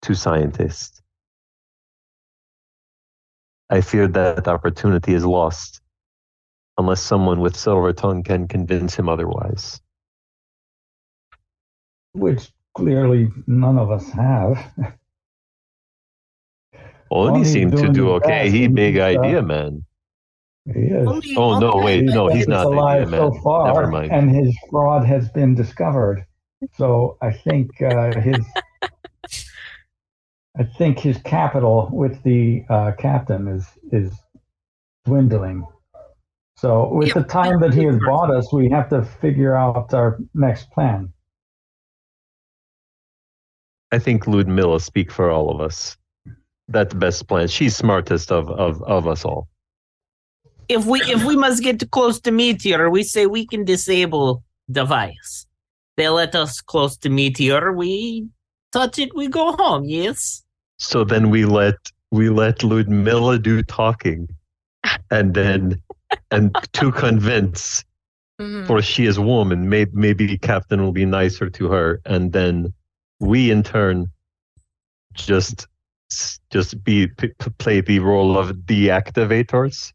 to scientists. I fear that opportunity is lost unless someone with silver tongue can convince him otherwise. Which clearly none of us have. Oni seemed to do okay. He big idea man. He is. Oh no, wait, no, he's not alive idea so man. far, Never mind. and his fraud has been discovered. So I think his capital with the captain is dwindling. So with the time that he has bought us, we have to figure out our next plan. I think Ludmilla speak for all of us. That's the best plan. She's smartest of us all. If we must get too close to Meteor, we say we can disable device. They let us close to Meteor, we touch it, we go home, yes? So then we let Ludmilla do talking, and to convince, for she is woman, maybe Captain will be nicer to her, and then we in turn just play the role of deactivators.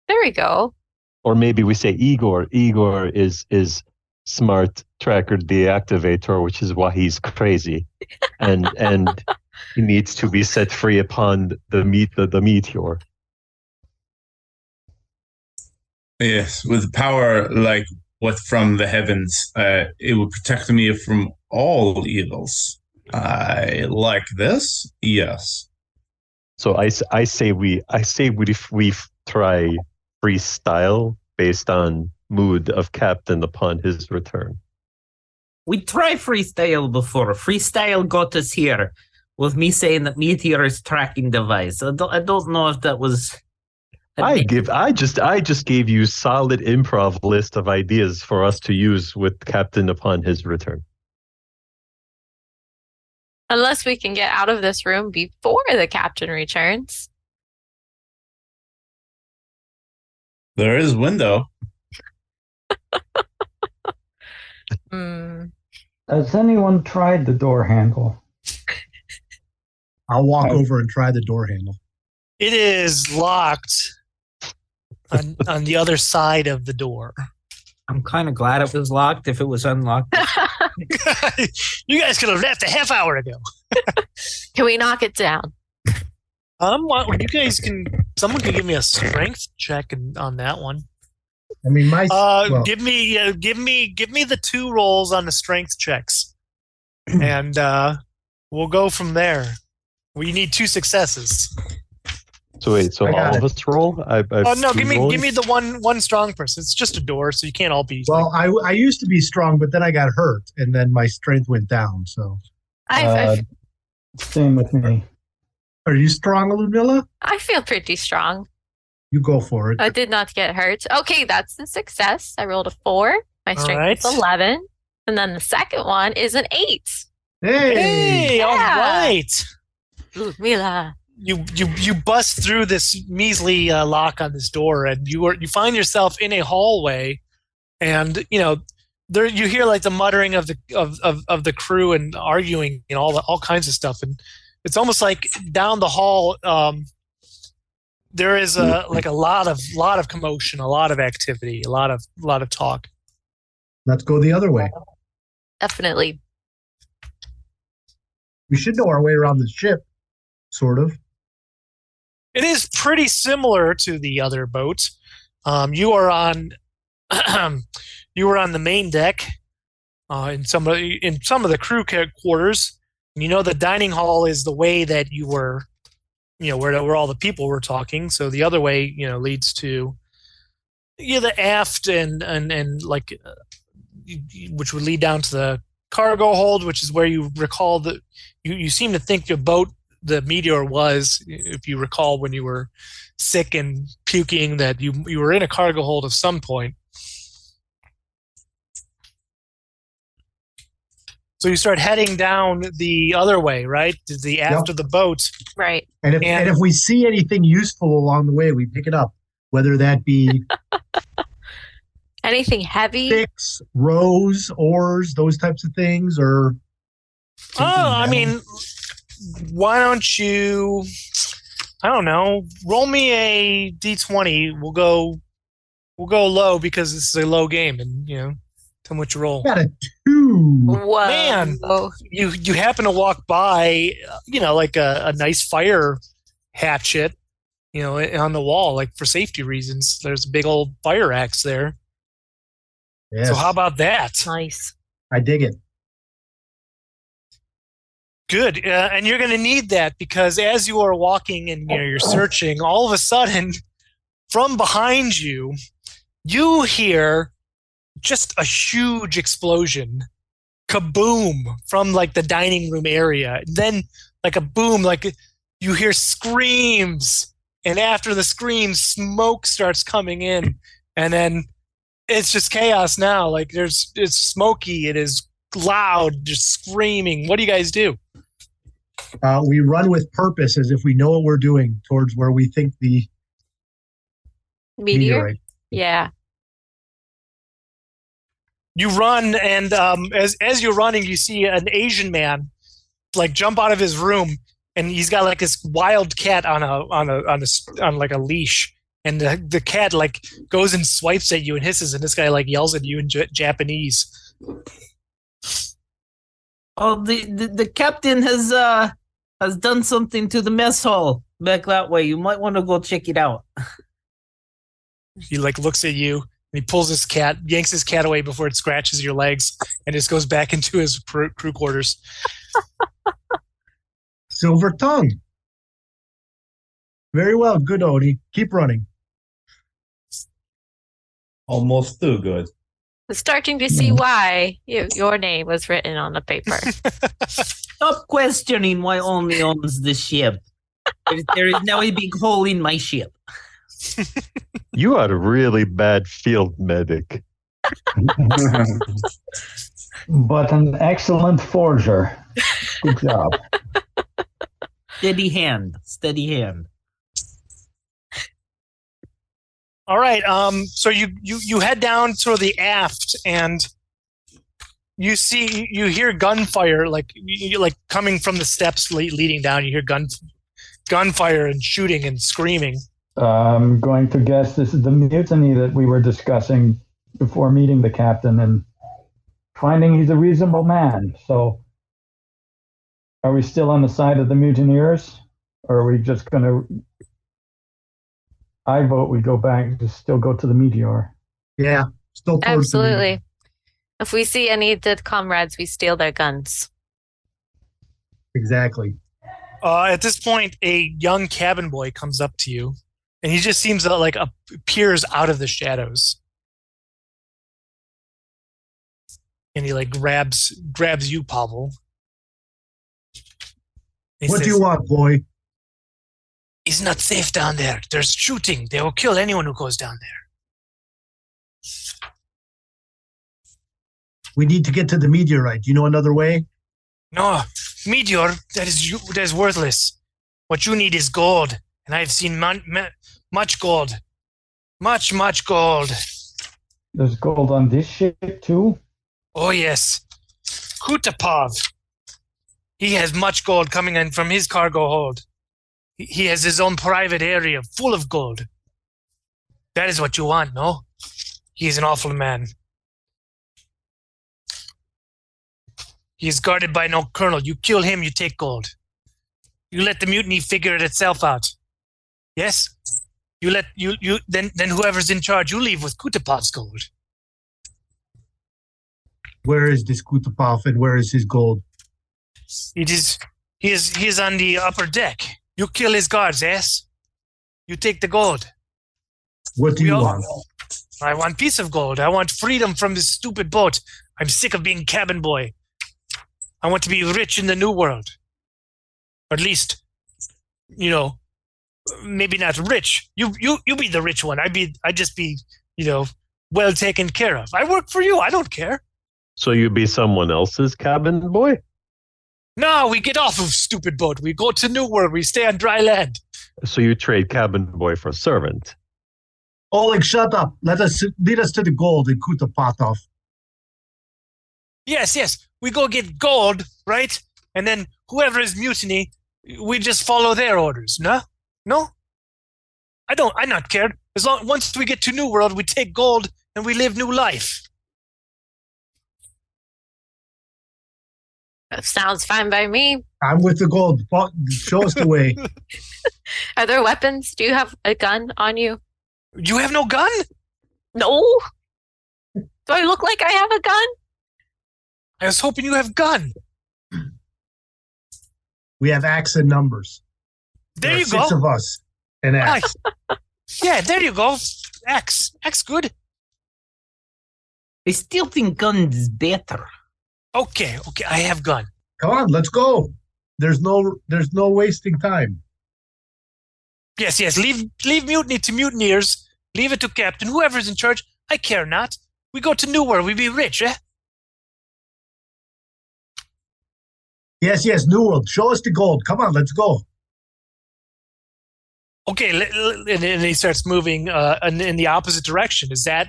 There we go. Or maybe we say Igor. Igor is smart tracker deactivator, which is why he's crazy, and he needs to be set free upon the meteor. Yes, with power like what from the heavens, it will protect me from all evils. I like this. Yes. So I say we try freestyle based on mood of Captain upon his return. We tried freestyle before. Freestyle got us here with me saying that Meteor is tracking device. I don't know if that was. I just gave you solid improv list of ideas for us to use with Captain upon his return. Unless we can get out of this room before the captain returns. There is window. Has anyone tried the door handle? I'll walk over and try the door handle. It is locked on the other side of the door. I'm kind of glad it was locked. If it was unlocked, You guys could have left a half hour ago. Can we knock it down? You guys can. Someone can give me a strength check on that one. I mean, give me the 2 rolls on the strength checks, and we'll go from there. We need 2 successes. So wait, so all of us roll? No, give me the one strong person. It's just a door, so you can't all be. Well, I used to be strong, but then I got hurt, and then my strength went down. So, same with me. Are you strong, Ludmilla? I feel pretty strong. You go for it. I did not get hurt. Okay, that's a success. I rolled a 4. My strength is 11. And then the second one is an 8. Hey, all right. Ludmilla. You bust through this measly lock on this door, and you find yourself in a hallway, and there you hear like the muttering of the crew and arguing and all kinds of stuff, and it's almost like down the hall there is a lot of commotion, a lot of activity, a lot of talk. Let's go the other way. Definitely. We should know our way around the ship, sort of. It is pretty similar to the other boat. You are on the main deck in some of the crew quarters. And the dining hall is the way that you were, where all the people were talking. So the other way, leads to the aft and which would lead down to the cargo hold, which is where you recall that you seem to think your boat, the Meteor, was, if you recall when you were sick and puking, that you were in a cargo hold at some point. So you start heading down the other way, right? To the aft of the boat. Right. And if we see anything useful along the way, we pick it up, whether that be anything heavy, sticks, rows, oars, those types of things, or. I mean, why don't you? I don't know. Roll me a d20. We'll go low because this is a low game, and tell me what you roll. Got a 2. Whoa. Man, you happen to walk by, like a nice fire hatchet, on the wall, like for safety reasons. There's a big old fire axe there. Yes. So how about that? Nice. I dig it. Good. And you're going to need that because as you are walking and you're searching, all of a sudden from behind you, you hear just a huge explosion. Kaboom from like the dining room area. Then like a boom, like you hear screams. And after the screams, smoke starts coming in. And then it's just chaos now. Like it's smoky. It is loud, just screaming. What do you guys do? We run with purpose as if we know what we're doing towards where we think the meteorite. Yeah. You run, and as you're running, you see an Asian man like jump out of his room, and he's got like this wild cat on like a leash, and the cat like goes and swipes at you and hisses, and this guy like yells at you in Japanese. Oh, the captain has done something to the mess hall back that way. You might want to go check it out. He like looks at you. And he pulls his cat, yanks his cat away before it scratches your legs, and just goes back into his crew quarters. Silver tongue. Very well. Good, Odie. Keep running. Almost too good. I'm starting to see why your name was written on the paper. Stop questioning why Omni owns the ship. There is now a big hole in my ship. You are a really bad field medic. But an excellent forger. Good job. Steady hand. Steady hand. All right. So you head down to the aft, and you hear gunfire, like coming from the steps leading down. You hear gunfire and shooting and screaming. I'm going to guess this is the mutiny that we were discussing before meeting the captain and finding he's a reasonable man. So are we still on the side of the mutineers, or are we just going to... I vote we go back, just still go to the meteor. Yeah, still towards the Absolutely. meteor. If we see any dead comrades, we steal their guns. Exactly. At this point, a young cabin boy comes up to you, and he just seems to appears out of the shadows. And he like grabs you, Pavel. What do you want, boy? It's not safe down there. There's shooting. They will kill anyone who goes down there. We need to get to the meteorite. You know another way? No, meteor, that is worthless. What you need is gold. And I've seen much gold. Much gold. There's gold on this ship too? Oh, yes. Kutapov. He has much gold coming in from his cargo hold. He has his own private area full of gold. That is what you want, no? He is an awful man. He is guarded by no colonel. You kill him, you take gold. You let the mutiny figure it itself out. Yes? Then whoever's in charge, you leave with Kutapov's gold. Where is this Kutapov and where is his gold? He is on the upper deck. You kill his guards, yes? You take the gold. What do you want? I want piece of gold. I want freedom from this stupid boat. I'm sick of being cabin boy. I want to be rich in the new world. Or at least, maybe not rich. You be the rich one. I'd just be, well taken care of. I work for you. I don't care. So you be someone else's cabin boy? No, we get off of stupid boat. We go to New World. We stay on dry land. So you trade cabin boy for servant? Oleg, shut up. Lead us to the gold in Kutapatov. Yes. We go get gold, right? And then whoever is mutiny, we just follow their orders. No? I'm not cared. Once we get to New World, we take gold and we live new life. That sounds fine by me. I'm with the gold. Show us the way. Are there weapons? Do you have a gun on you? You have no gun? No. Do I look like I have a gun? I was hoping you have gun. We have axe and numbers. There you six go. of us and axe. Nice. Yeah, there you go. X good. I still think guns is better. Okay, I have gun. Come on, let's go. There's no wasting time. Yes. Leave mutiny to mutineers. Leave it to captain. Whoever's in charge, I care not. We go to New World. We be rich, eh? Yes, New World. Show us the gold. Come on, let's go. Okay, and he starts moving in the opposite direction. Is that?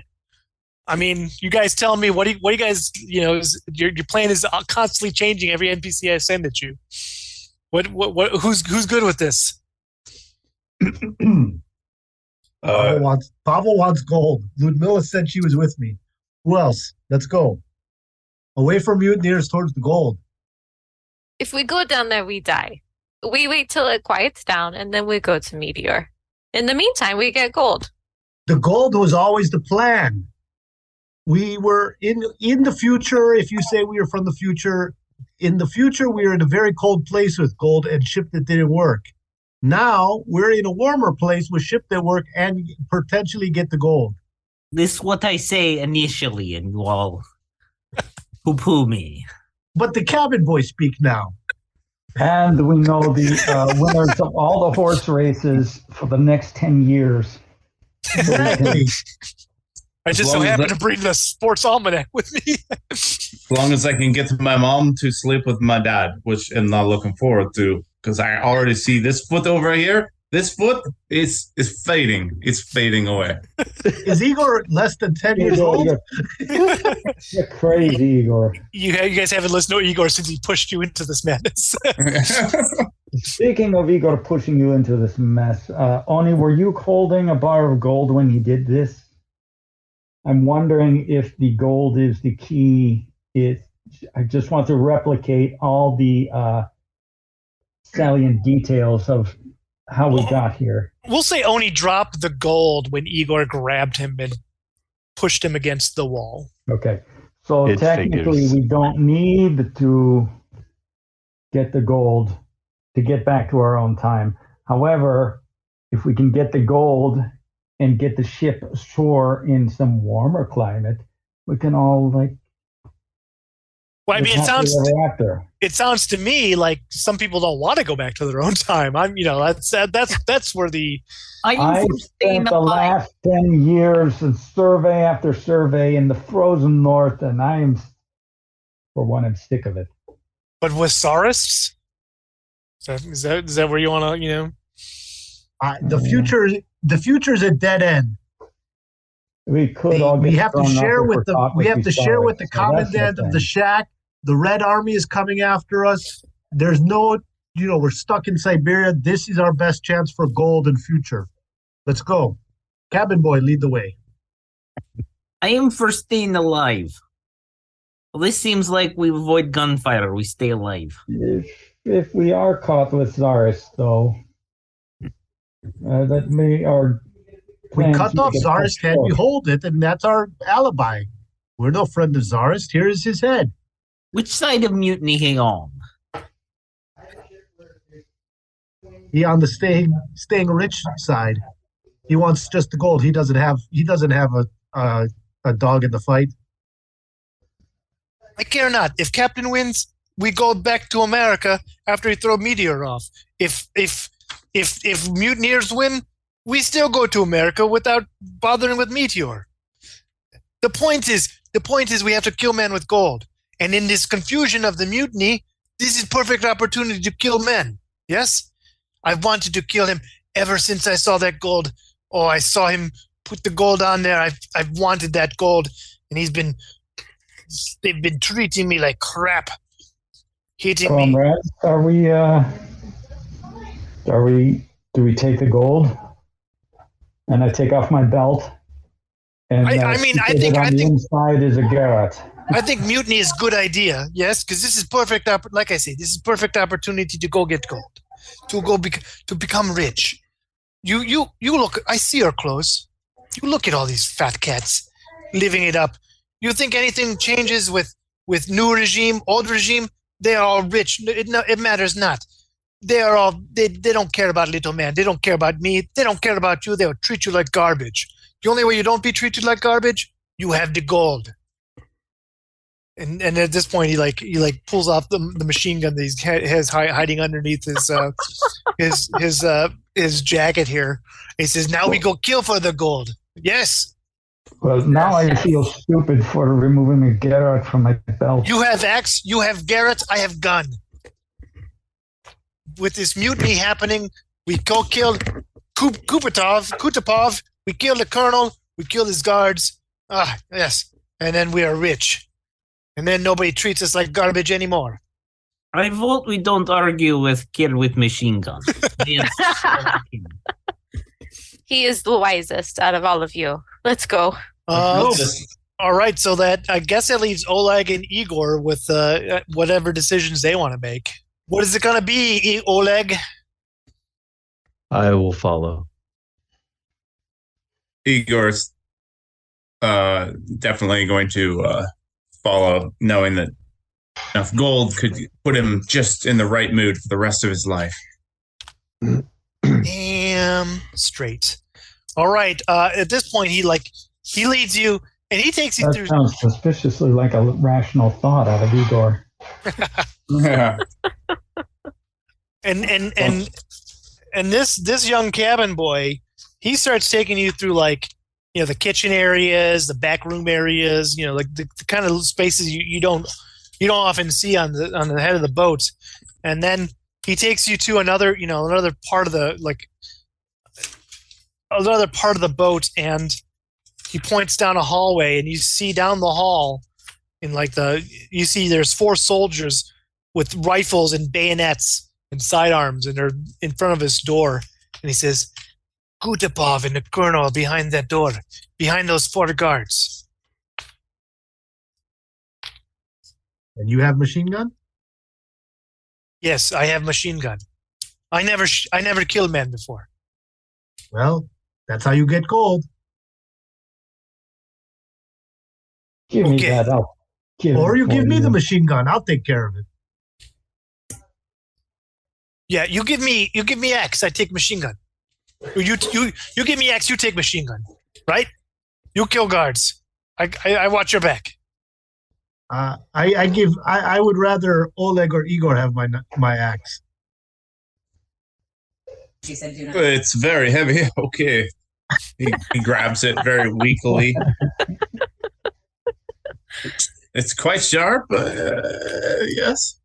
I mean, you guys tell me what do you guys, your plan is constantly changing every NPC I send at you. What who's good with this? Pavel wants gold. Ludmilla said she was with me. Who else? Let's go. Away from mutineers towards the gold. If we go down there, we die. We wait till it quiets down, and then we go to Meteor. In the meantime, we get gold. The gold was always the plan. We were in the future. If you say we were from the future, in the future, we were in a very cold place with gold and ship that didn't work. Now we're in a warmer place with ship that work and potentially get the gold. This is what I say initially, and you all poo-poo me. But the cabin boys speak now. And we know the winners of all the horse races for the next 10 years. Exactly. I just so happen to bring the sports almanac with me. As long as I can get to my mom to sleep with my dad, which I'm not looking forward to, because I already see this foot over here. This foot is fading. It's fading away. Is Igor less than 10 years old? You're crazy, Igor. You guys haven't listened to Igor since he pushed you into this madness. Speaking of Igor pushing you into this mess, Oni, were you holding a bar of gold when he did this? I'm wondering if the gold is the key. I just want to replicate all the salient details of how we got here. We'll say Oni dropped the gold when Igor grabbed him and pushed him against the wall. Okay. So It technically figures. we don't need to get the gold to get back to our own time. However, if we can get the gold and get the ship ashore in some warmer climate, we can all Well, I mean, after. it sounds to me like some people don't want to go back to their own time. That's where the I spent the last 10 years in survey after survey in the frozen north, and I'm sick of it. but with Sarists, is that where you want to The future's a dead end. We could all We get have to thrown share out if with we're the caught we have to share with the so that's commandant of the thing. shack. The Red Army is coming after us. There's no, we're stuck in Siberia. This is our best chance for gold and future. Let's go. Cabin boy, lead the way. I am for staying alive. Well, this seems like we avoid gunfire. We stay alive. If we are caught with Zaris, though, that may our We plans cut off make it Tsarist head, we short. hold it, and that's our alibi. We're no friend of Tsarist. Here is his head. Which side of mutiny he on? He on the staying rich side. He wants just the gold. He doesn't have a dog in the fight. I care not. If Captain wins, we go back to America after he throw Meteor off. If mutineers win, we still go to America without bothering with Meteor. The point is we have to kill men with gold. And in this confusion of the mutiny, this is perfect opportunity to kill men. Yes? I've wanted to kill him ever since I saw that gold. Oh, I saw him put the gold on there. I've wanted that gold, and they've been treating me like crap. Hitting me. Comrades, do we take the gold? And I take off my belt. And I think inside is a garret. I think mutiny is a good idea, yes, because this is perfect. Like I say, this is perfect opportunity to go get gold, to become rich. You look. I see your clothes. You look at all these fat cats living it up. You think anything changes with new regime, old regime? They are all rich. It matters not. they don't care about little man. They don't care about me. They don't care about you. They'll treat you like garbage. The only way you don't be treated like garbage, you have the gold. And at this point, he pulls off the machine gun that he has hiding underneath his jacket here. He says, "Now we go kill for the gold." Yes. Well, now I feel stupid for removing a Geralt from my belt. You have axe. You have Garrett. I have gun. With this mutiny happening, we go kill Kutapov. We kill the colonel. We kill his guards. Ah, yes. And then we are rich. And then nobody treats us like garbage anymore. I vote we don't argue with kill with machine gun. He is the wisest out of all of you. Let's go. All right, so that I guess that leaves Oleg and Igor with whatever decisions they want to make. What is it going to be, Oleg? I will follow. Igor's definitely going to follow, knowing that enough gold could put him just in the right mood for the rest of his life. Damn straight. All right. At this point, he leads you, and he takes you through. That sounds suspiciously like a rational thought out of Igor. Yeah. And this young cabin boy, he starts taking you through the kitchen areas, the back room areas, the kind of spaces you don't often see on the head of the boat. And then he takes you to another part of the boat, and he points down a hallway, and you see down the hall you see there's 4 soldiers with rifles and bayonets and sidearms, and they're in front of his door. And he says, "Kutapov and the colonel behind that door, behind those 4 guards." And you have machine gun? Yes, I have machine gun. I never killed men before. Well, that's how you get gold. Give me that up. Or you give me the machine gun. I'll take care of it. Yeah, you give me X, I take machine gun. You give me X, you take machine gun, right? You kill guards. I watch your back. I would rather Oleg or Igor have my axe. She said, "Do not." It's very heavy. Okay. He grabs it very weakly. It's quite sharp. Yes.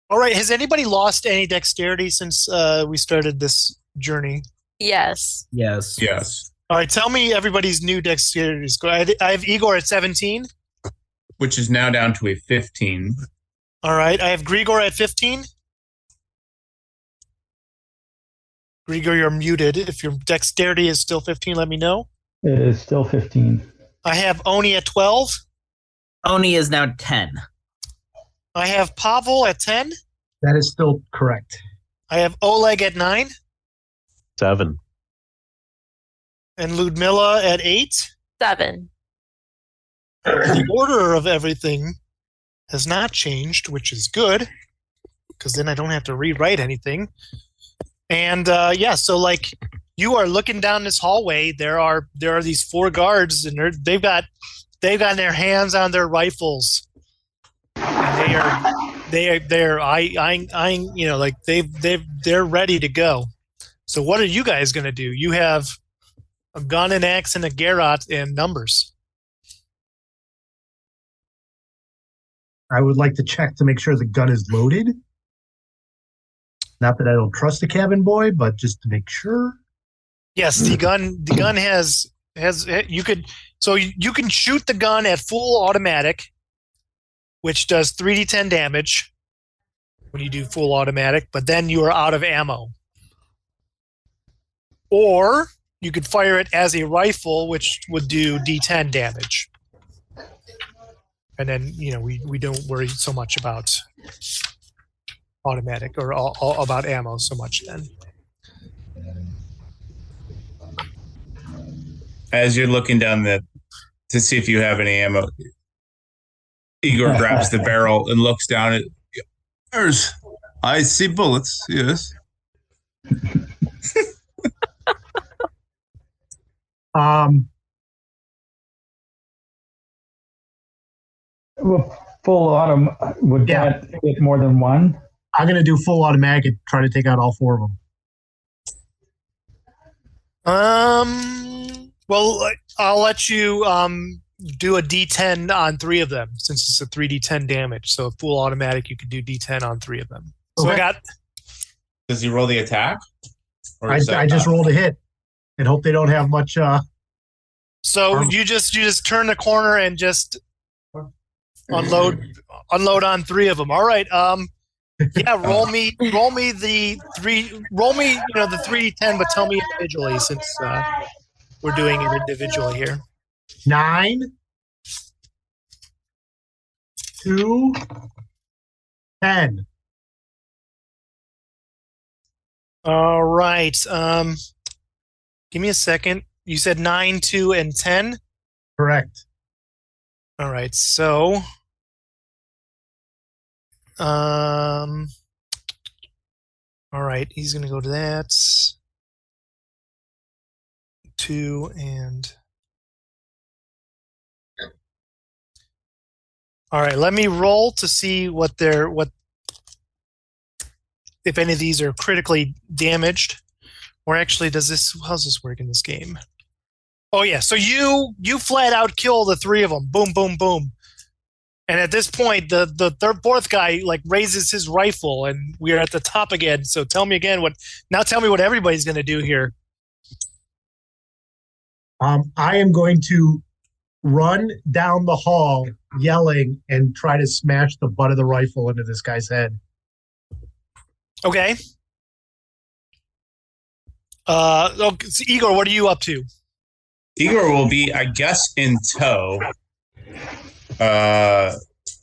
All right. Has anybody lost any dexterity since we started this journey? Yes. Yes. Yes. All right. Tell me everybody's new dexterity score. I have Igor at 17. Which is now down to a 15. All right. I have Grigor at 15. Grigor, you're muted. If your dexterity is still 15, let me know. It is still 15. I have Oni at 12. Oni is now 10. I have Pavel at 10. That is still correct. I have Oleg at 9. 7. And Ludmilla at 8. 7. The order of everything has not changed, which is good, because then I don't have to rewrite anything. And so you are looking down this hallway. There are these 4 guards, and they've got their hands on their rifles, and they're eyeing, they're ready to go. So what are you guys going to do? You have a gun, an axe, and a garrote and numbers. I would like to check to make sure the gun is loaded. Not that I don't trust the cabin boy, but just to make sure. Yes, the gun has you can shoot the gun at full automatic, which does 3d10 damage when you do full automatic, but then you are out of ammo. Or you could fire it as a rifle, which would do d10 damage. And then, we don't worry so much about automatic or all about ammo so much then. As you're looking down to see if you have any ammo, Igor grabs the barrel and looks down at I see bullets, yes. Well, full autumn, would Yeah. that hit more than one? I'm going to do full automatic and try to take out all 4 of them. Well, I'll let you do a D10 on 3 of them since it's a 3D10 damage. So full automatic, you could do D10 on 3 of them. So Okay. I got. Does he roll the attack? Or I is that just not- rolled a hit and hope they don't have much. So you just turn the corner and just unload on 3 of them. All right. Yeah. Roll me the 3. Roll me the 3D10, but tell me individually since we're doing it individually here. 9, 2, 10. All right. Give me a second. You said 9, 2, and 10. Correct. All right. So, all right. He's gonna go to that. 2 and. All right. Let me roll to see what if any of these are critically damaged. Or actually, how's this work in this game? Oh yeah, so you flat out kill the 3 of them. Boom, boom, boom. And at this point, the fourth guy like raises his rifle, and we are at the top again. So tell me again tell me what everybody's going to do here. I am going to run down the hall yelling and try to smash the butt of the rifle into this guy's head. Okay. So Igor, what are you up to? Igor will be, I guess, in tow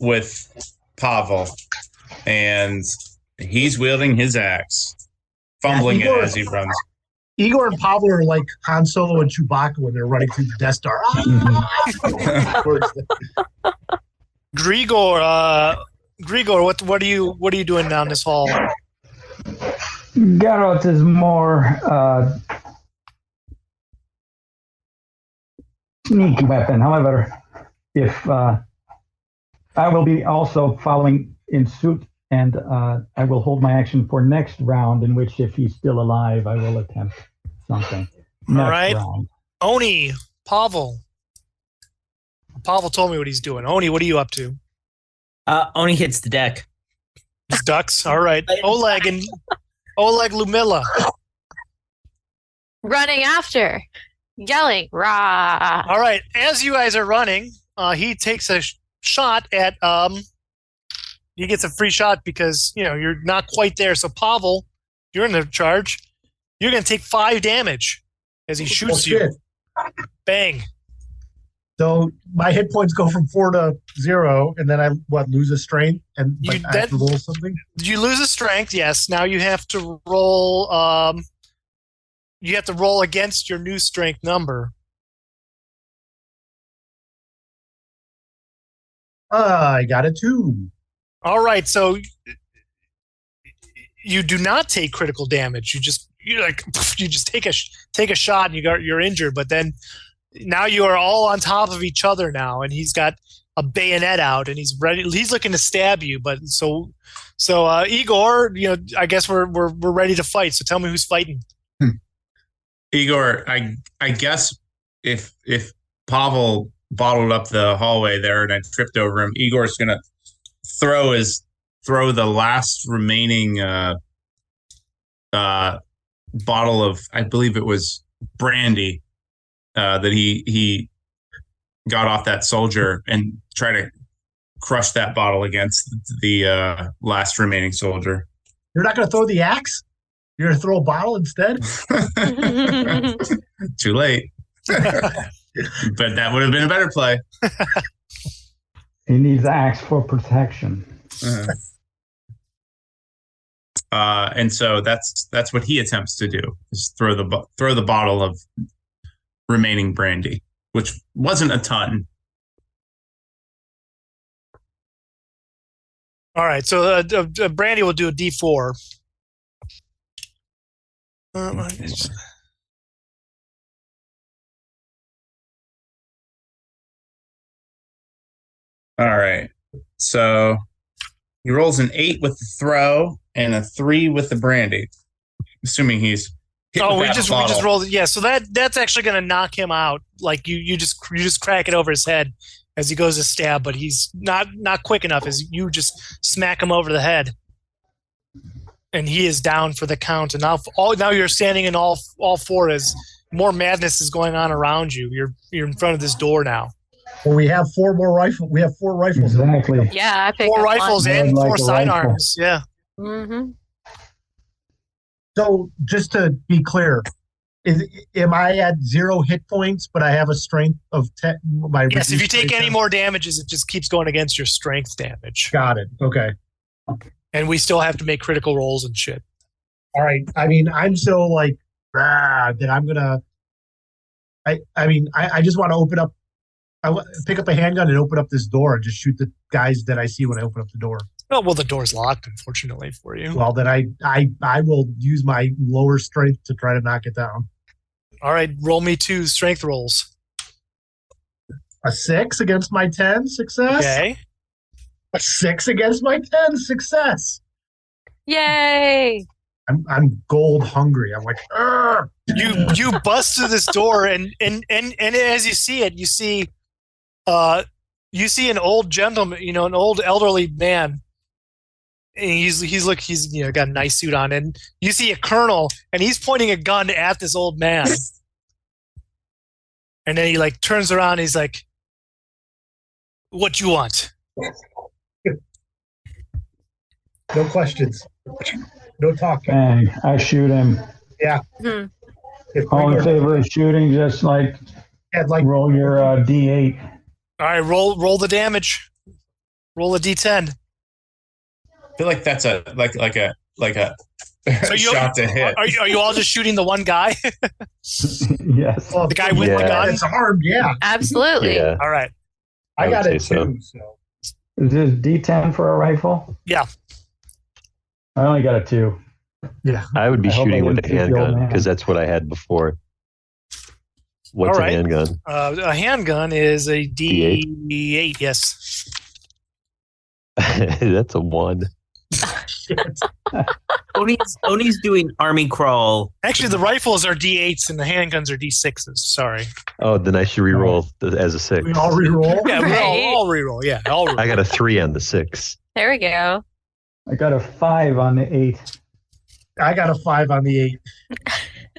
with Pavel, and he's wielding his axe, fumbling it as he runs. Igor and Pablo are like Han Solo and Chewbacca when they're running through the Death Star. Grigor, what are you doing down this hall? Garrett is more sneaky weapon. However, if I will be also following in suit, and I will hold my action for next round, in which if he's still alive, I will attempt something. All right. Round. Oni, Pavel. Pavel told me what he's doing. Oni, what are you up to? Oni hits the deck. Just ducks. All right. Oleg Lumilla. Running after, yelling, rah. All right. As you guys are running, he takes a shot at he gets a free shot because you're not quite there. So Pavel, you're in the charge. You're gonna take 5 damage as he shoots you. Bang. So my hit points go from 4 to 0, and then I lose a strength, and I have to roll something. You lose a strength, yes. Now you have to roll. You have to roll against your new strength number. I got a 2. All right, so you do not take critical damage. You just take a shot and you're injured, but then. Now you are all on top of each other now, and he's got a bayonet out, and he's ready. He's looking to stab you, but so Igor, I guess we're ready to fight. So tell me who's fighting. Igor, I guess if Pavel bottled up the hallway there and I tripped over him, Igor's gonna throw the last remaining bottle of, I believe it was brandy. That he got off that soldier and try to crush that bottle against the last remaining soldier. You're not going to throw the axe? You're going to throw a bottle instead? Too late. But that would have been a better play. He needs axe for protection. And so that's what he attempts to do, is throw the bottle of remaining brandy, which wasn't a ton. All right, so Brandy will do a D4. All right. So he rolls an 8 with the throw and a 3 with the brandy. Assuming he's we just rolled it. Yeah, so that's actually going to knock him out. Like you just crack it over his head as he goes to stab, but he's not quick enough as you just smack him over the head. And he is down for the count. And now you're standing in all four as more madness is going on around you. You're in front of this door now. Well, we have 4 more rifles. We have 4 rifles. Exactly. Yeah, I picked 4 up rifles one. and Like 4 a sidearms. Yeah. Mm-hmm. So just to be clear, am I at 0 hit points, but I have a strength of 10? Yes, if you take any more damages, it just keeps going against your strength damage. Got it. Okay. And we still have to make critical rolls and shit. All right. I mean, I'm so like that I'm gonna. I just want to open up. Pick up a handgun and open up this door and just shoot the guys that I see when I open up the door. Oh, well, the door's locked, unfortunately for you. Well, then I will use my lower strength to try to knock it down. All right, roll me 2 strength rolls. A 6 against my 10, success. Okay. A 6 against my 10, success. Yay! I'm gold hungry. I'm like, "Argh!" You bust through this door and as you see it, you see an old gentleman, an old elderly man. And he's got a nice suit on, and you see a colonel, and he's pointing a gun at this old man. And then he like turns around, and he's like, "What you want?" No questions. No talking. Bang. I shoot him. Yeah. Hmm. All in favor of shooting, just like roll your D8. All right, roll the damage. Roll a D10. I feel like that's a shot to hit. Are you all just shooting the one guy? Yes. Well, The guy with the gun? It's armed, yeah. Absolutely. Yeah. All right. I got would it say too. So. Is this D10 for a rifle? Yeah. I only got a 2. Yeah. I would be I hope I shooting with didn't a shoot the old handgun man. because that's what I had before. What's All right. a handgun? A handgun is a D8. Yes. That's a 1. Oni's doing army crawl. Actually, the rifles are D8s and the handguns are D6s. Sorry. Oh, then I should re-roll as a 6. We all reroll. Yeah, we Right. all reroll. Yeah, all reroll. I got a 3 on the 6. There we go. I got a 5 on the 8. I got a 5 on the 8.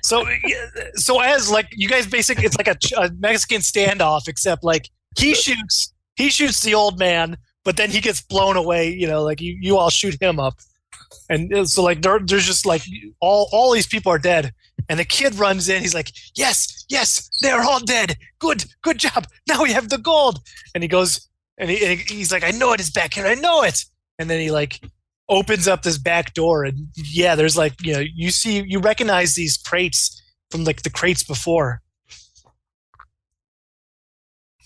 So as like you guys basically, it's like a Mexican standoff, except like he shoots the old man, but then he gets blown away. Like you all shoot him up, and so like there's just like all these people are dead, and the kid runs in. He's like, yes, they're all dead. Good job. Now we have the gold. And he goes and he's like, I know it is back here. I know it. And then he like opens up this back door, and yeah, there's like you recognize these crates from like the crates before.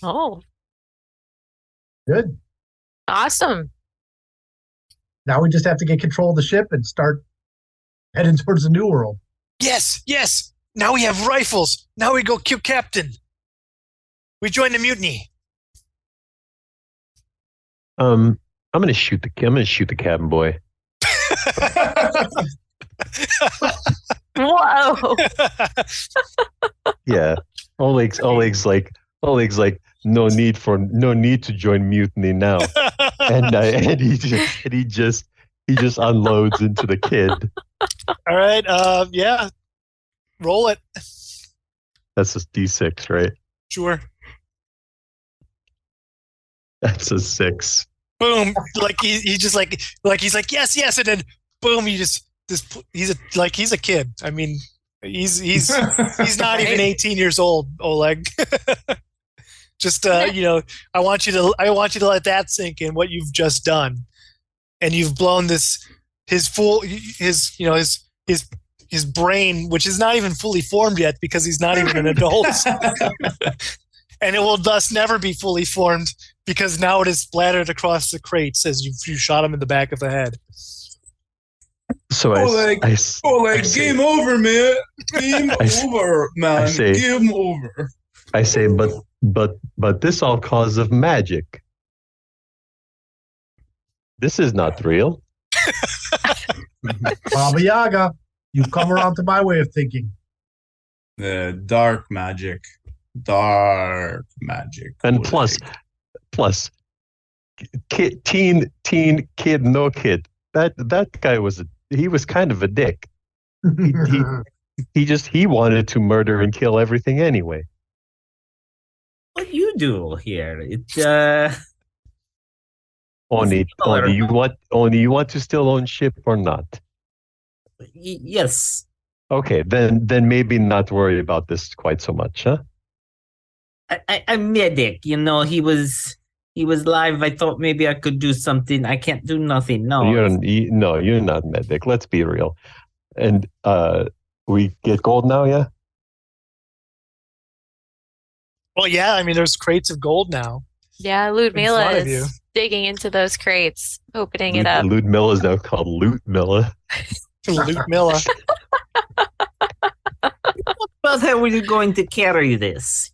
Oh, Good. awesome. Now we just have to get control of the ship and start heading towards the new world. Yes. Now we have rifles. Now we go kill Captain. We join the mutiny. I'm gonna shoot the cabin boy. Whoa. Yeah. Oleg's like no need to join mutiny now. And he just unloads into the kid. All right. Yeah. Roll it. That's a D6, right? Sure. That's a 6. Boom. Like he just like he's like yes, and then boom. He's a kid. I mean, he's not even 18 years old. Oleg. Just I want you to let that sink in what you've just done, and you've blown his brain, which is not even fully formed yet because he's not even an adult, and it will thus never be fully formed because now it is splattered across the crates as you shot him in the back of the head. So Oleg, game over, man. Game over, man. Game over. I say, but this all cause of magic. This is not real. Baba Yaga, you've come around to my way of thinking. Dark magic. Dark magic. And plus, teen kid, no kid. That guy was kind of a dick. He wanted to murder and kill everything anyway. What you do here? Only you want to still own ship or not? Yes. Okay, then maybe not worry about this quite so much, huh? I'm medic. You know, he was live. I thought maybe I could do something. I can't do nothing. No. You're not medic. Let's be real. And we get gold now, yeah? Well, yeah. I mean, there's crates of gold now. Yeah, Ludmilla is digging into those crates, opening it up. Ludmilla is now called Lootmilla. Lootmilla. But how are you going to carry this?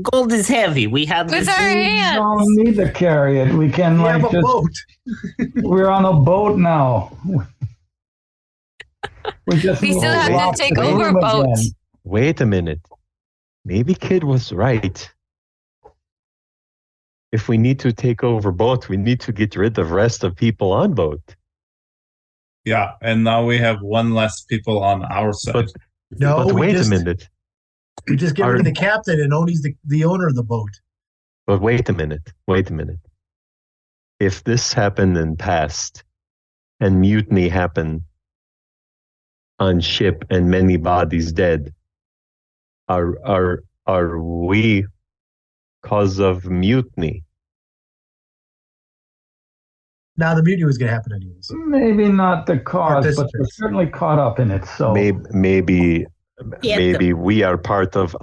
Gold is heavy. We have with our hands. We don't need to carry it. We can have a boat. We're on a boat now. We still have to take over boats. Wait a minute. Maybe Kid was right. If we need to take over boat, we need to get rid of rest of people on boat. Yeah, and now we have one less people on our side. But wait a minute. We just get rid of the captain and he's the owner of the boat. But wait a minute. If this happened in past and mutiny happened on ship and many bodies dead, are we cause of mutiny? Now the mutiny was going to happen anyways. Maybe not the cause, but we're certainly caught up in it. So maybe we are part of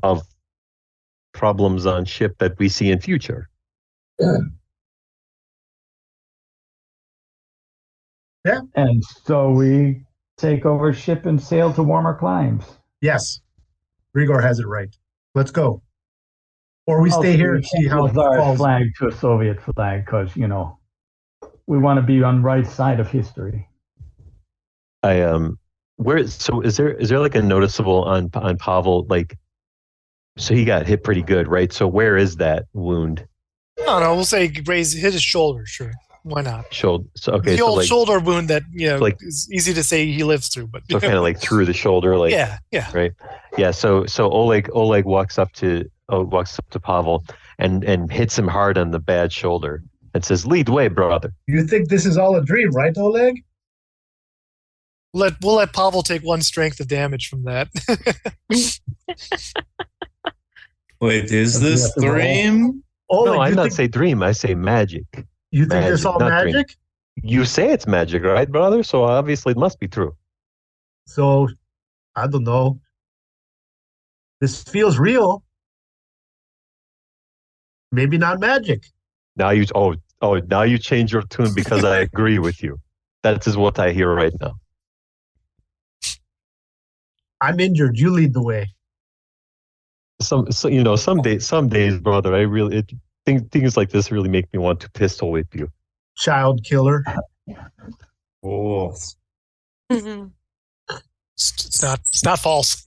problems on ship that we see in future. Yeah. And so we take over ship and sail to warmer climes. Yes. Rigor has it right. Let's go. Or we stay here and see how it falls. Flag to a Soviet flag because, we want to be on the right side of history. So is there like a noticeable on Pavel, like, so he got hit pretty good, right? So where is that wound? No, we'll say hit his shoulder, sure. Why not? Shoulder. So okay, the old shoulder wound that is easy to say he lives through, but so kind of like through the shoulder, like yeah, right, yeah. So Oleg walks up to Pavel and hits him hard on the bad shoulder and says, "Lead way, brother." You think this is all a dream, right, Oleg? We'll let Pavel take one strength of damage from that. Wait, is this dream? No, I not say dream. I say magic. You think it's all magic? Dream. You say it's magic, right, brother? So obviously it must be true. So, I don't know. This feels real. Maybe not magic. Now you change your tune because I agree with you. That is what I hear right now. I'm injured. You lead the way. Some days, brother, things like this really make me want to pistol whip you. Child killer. Oh. Mm-hmm. It's not false.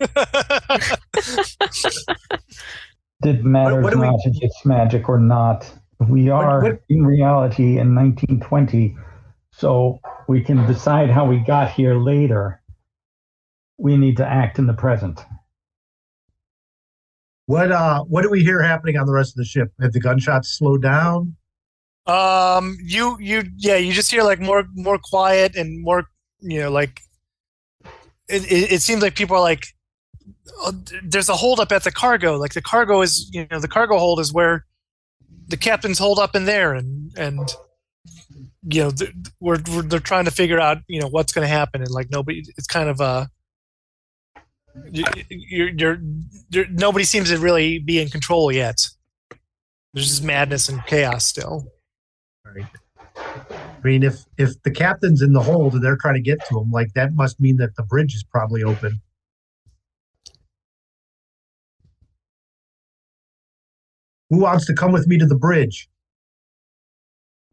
It matters not if it's magic or not. We are in reality in 1920, so we can decide how we got here later. We need to act in the present. What do we hear happening on the rest of the ship? Have the gunshots slowed down? You just hear like more quiet and more, like it seems like people are like, there's a holdup at the cargo. Like the cargo is, the cargo hold is where the captain's holed up in there, and they're trying to figure out what's going to happen, and like nobody. It's kind of nobody seems to really be in control yet. There's just madness and chaos still. Right. I mean, if the captain's in the hold and they're trying to get to him, like that must mean that the bridge is probably open. Who wants to come with me to the bridge?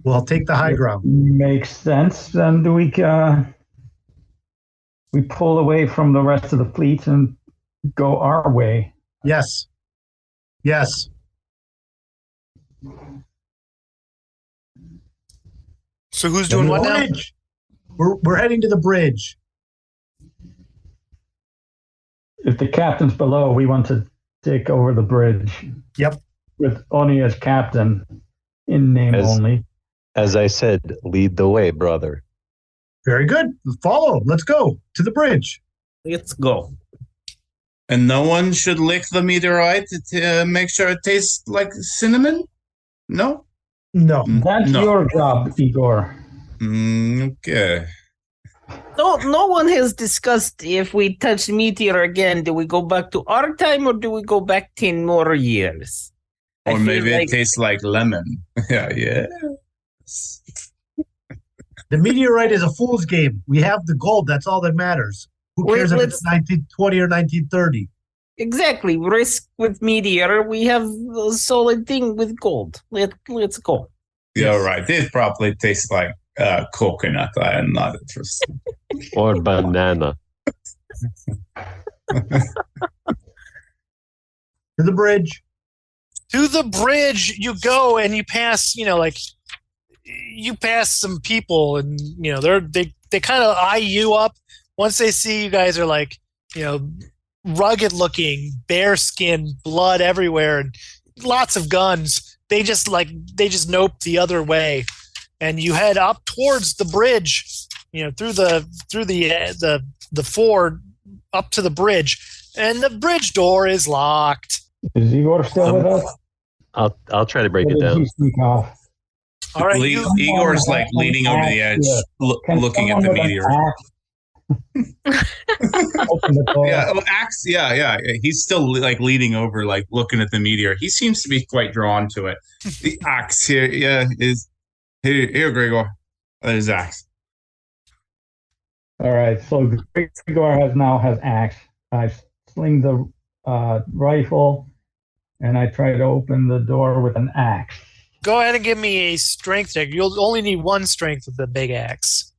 Well, I'll take the high ground. Makes sense. Then we pull away from the rest of the fleet and go our way. Yes. Yes. So who's doing what now? We're heading to the bridge. If the captain's below, we want to take over the bridge. Yep. With Oni as captain, in name only. As I said, lead the way, brother. Very good. Follow. Let's go to the bridge. Let's go. And no one should lick the meteorite to make sure it tastes like cinnamon? No? No. That's your job, Igor. Okay. No one has discussed if we touch meteor again, do we go back to our time or do we go back 10 more years? Or maybe it tastes like lemon. Yeah. The meteorite is a fool's game. We have the gold. That's all that matters. Who cares if it's 1920 or 1930? Exactly. Risk with meteor. We have a solid thing with gold. Let's go. Yeah, right. It probably tastes like coconut. I am not interested. Or banana. To the bridge. To the bridge you go, and you pass, you pass some people, and they kind of eye you up. Once they see you guys are like, rugged looking, bare skin, blood everywhere, and lots of guns. They just nope the other way, and you head up towards the bridge, through the ford up to the bridge, and the bridge door is locked. Is Igor still with us? I'll try to break it down. All right, Igor's like leaning over the edge, looking at the meteor. Axe. Yeah. He's still like leaning over, like looking at the meteor. He seems to be quite drawn to it. The axe here, is here, Gregor. There's axe. All right. So Gregor now has axe. I sling the rifle, and I try to open the door with an axe. Go ahead and give me a strength check. You'll only need one strength with the big axe.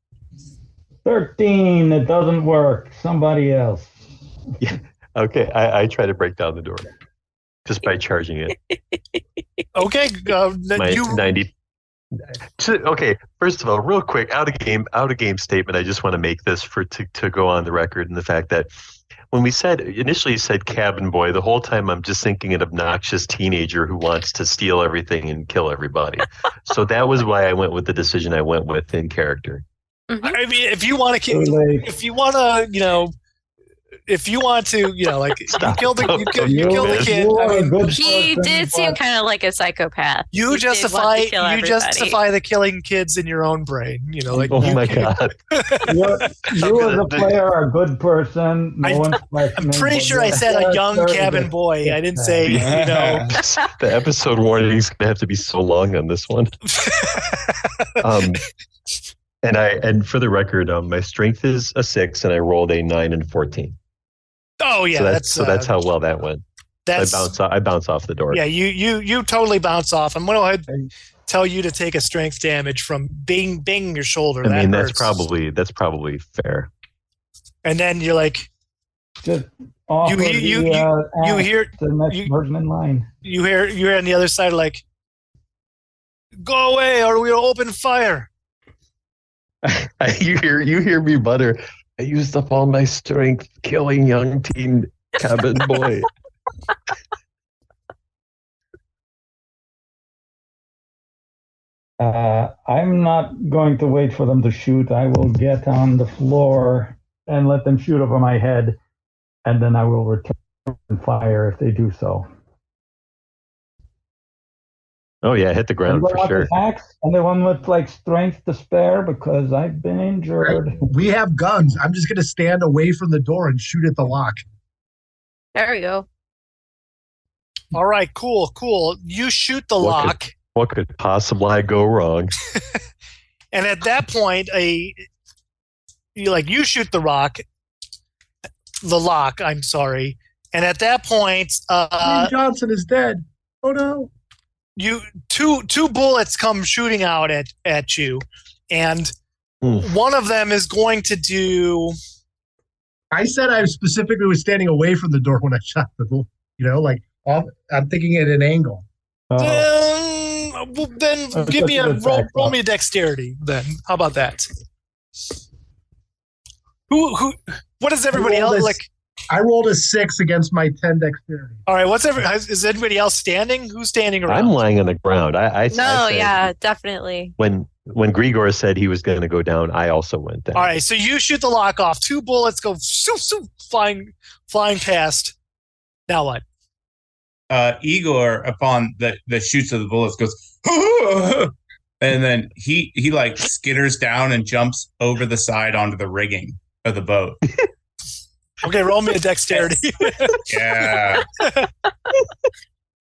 13. It doesn't work. Somebody else. Yeah. Okay. I try to break down the door just by charging it. Okay. My 90. Okay. First of all, real quick, out of game statement. I just want to make this to go on the record, and the fact that when we initially said cabin boy, the whole time I'm just thinking an obnoxious teenager who wants to steal everything and kill everybody. So that was why I went with the decision I went with in character. Mm-hmm. I mean, if you want to, like you killed the kid. I mean, he did seem kind of like a psychopath. You justify the killing kids in your own brain. My God! You as a player are a good person. I'm pretty sure I said a young cabin boy. I didn't say The episode warning is gonna have to be so long on this one. And for the record, my strength is a 6, and I rolled a 9 and 14. Oh yeah, so that's how well that went. I bounce off the door. Yeah, you totally bounce off. I'm going to tell you to take a strength damage from banging your shoulder. I mean, that's probably fair. And then you're like, just you hear the next person in line. You hear on the other side like, go away or we'll open fire. You hear me mutter, I used up all my strength killing young teen cabin boy. I'm not going to wait for them to shoot. I will get on the floor and let them shoot over my head, and then I will return fire if they do so. Oh yeah, hit the ground for sure. Anyone with like strength to spare, because I've been injured. Right. We have guns. I'm just going to stand away from the door and shoot at the lock. There we go. All right, cool. You shoot the lock. What could possibly go wrong? And at that point, you shoot the lock. I'm sorry. And at that point, William Johnson is dead. Oh no! Two bullets come shooting out at you, and one of them is going to do. I said I specifically was standing away from the door when I shot the bullet. I'm thinking at an angle. Then give me roll me a dexterity. Then how about that? Who? What is everybody else like? I rolled a 6 against my 10 dexterity. All right, is anybody else standing? Who's standing around? I'm lying on the ground. I said, definitely. When Grigor said he was going to go down, I also went down. All right, so you shoot the lock off. 2 bullets go flying past. Now what? Igor, upon the shoots of the bullets, goes, and then he like skitters down and jumps over the side onto the rigging of the boat. Okay, roll me a dexterity. Yeah.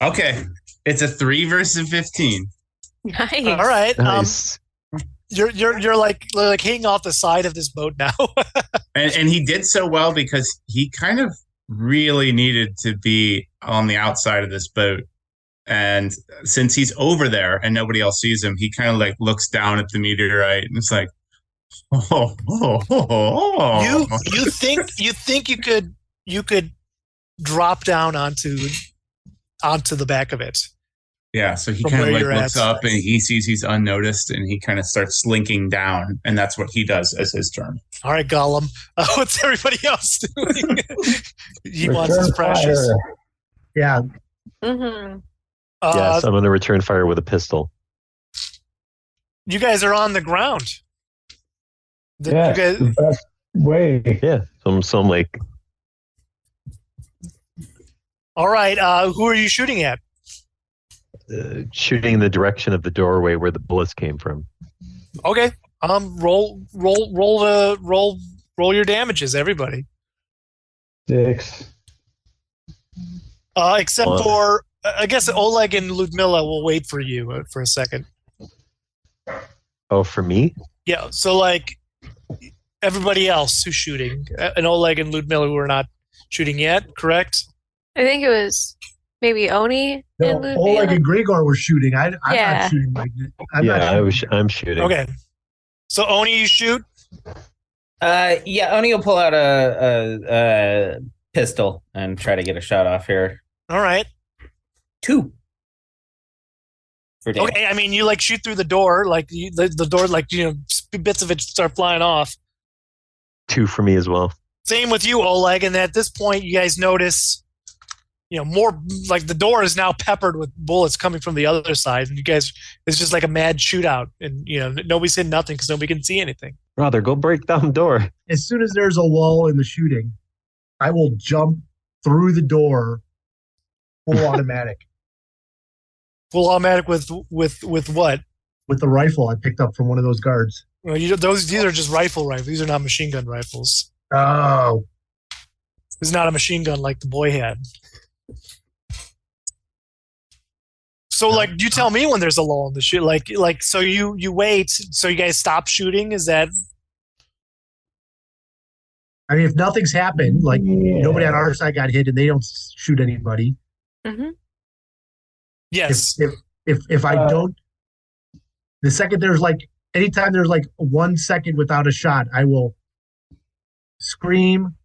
Okay, it's a 3 versus 15. Nice. All right. Nice. You're like hanging off the side of this boat now. and he did so well because he kind of really needed to be on the outside of this boat. And since he's over there and nobody else sees him, he kind of like looks down at the meteorite and it's like, You think you could drop down onto the back of it. Yeah, so he kind of like looks up and he sees he's unnoticed and he kind of starts slinking down, and that's what he does as his turn. All right, Gollum. What's everybody else doing? He wants his precious. Yeah. Mm-hmm. Yes, I'm going to return fire with a pistol. You guys are on the ground. The best way. Yeah, so I'm like. All right, who are you shooting at? Shooting in the direction of the doorway where the bullets came from. Okay. Roll your damages, everybody. 6. Except for, I guess Oleg and Ludmilla will wait for you for a second. Oh, for me? Yeah. So like everybody else who's shooting, and Oleg and Ludmilla who are not shooting yet, correct? I think it was maybe Oni. No, Oleg and Grigor were shooting. I'm not shooting. I'm shooting. Okay. So Oni, you shoot? Yeah, Oni will pull out a pistol and try to get a shot off here. All right. 2. Okay, I mean, you like shoot through the door, like the door, like bits of it start flying off. 2 for me as well. Same with you, Oleg. And at this point, you guys notice, more like the door is now peppered with bullets coming from the other side, and you guys, it's just like a mad shootout, and nobody's hitting nothing because nobody can see anything. Brother, go break down the door. As soon as there's a lull in the shooting, I will jump through the door, full automatic. Full automatic with what? With the rifle I picked up from one of those guards. Well, these are just rifles. These are not machine gun rifles. Oh. It's not a machine gun like the boy had. So, like, you tell me when there's a lull in the shoot. Like, so you wait. So you guys stop shooting. Is that? I mean, if nothing's happened, like nobody on our side got hit, and they don't shoot anybody. Mm-hmm. Yes. If I don't, the second there's anytime there's 1 second without a shot, I will scream,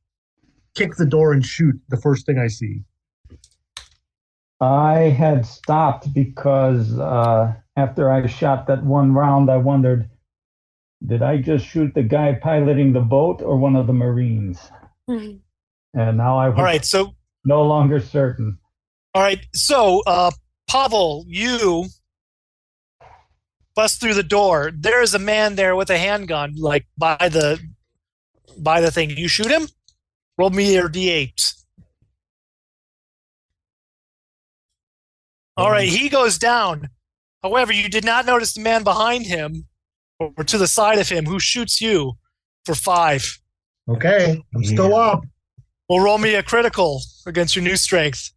kick the door, and shoot the first thing I see. I had stopped because after I shot that one round, I wondered, did I just shoot the guy piloting the boat or one of the Marines? Mm-hmm. And now I was no longer certain. All right. So, Pavel, you bust through the door. There is a man there with a handgun, like by the thing. You shoot him? Roll me your D8. All right, he goes down. However, you did not notice the man behind him or to the side of him who shoots you for 5. Okay, I'm still up. Well, roll me a critical against your new strength.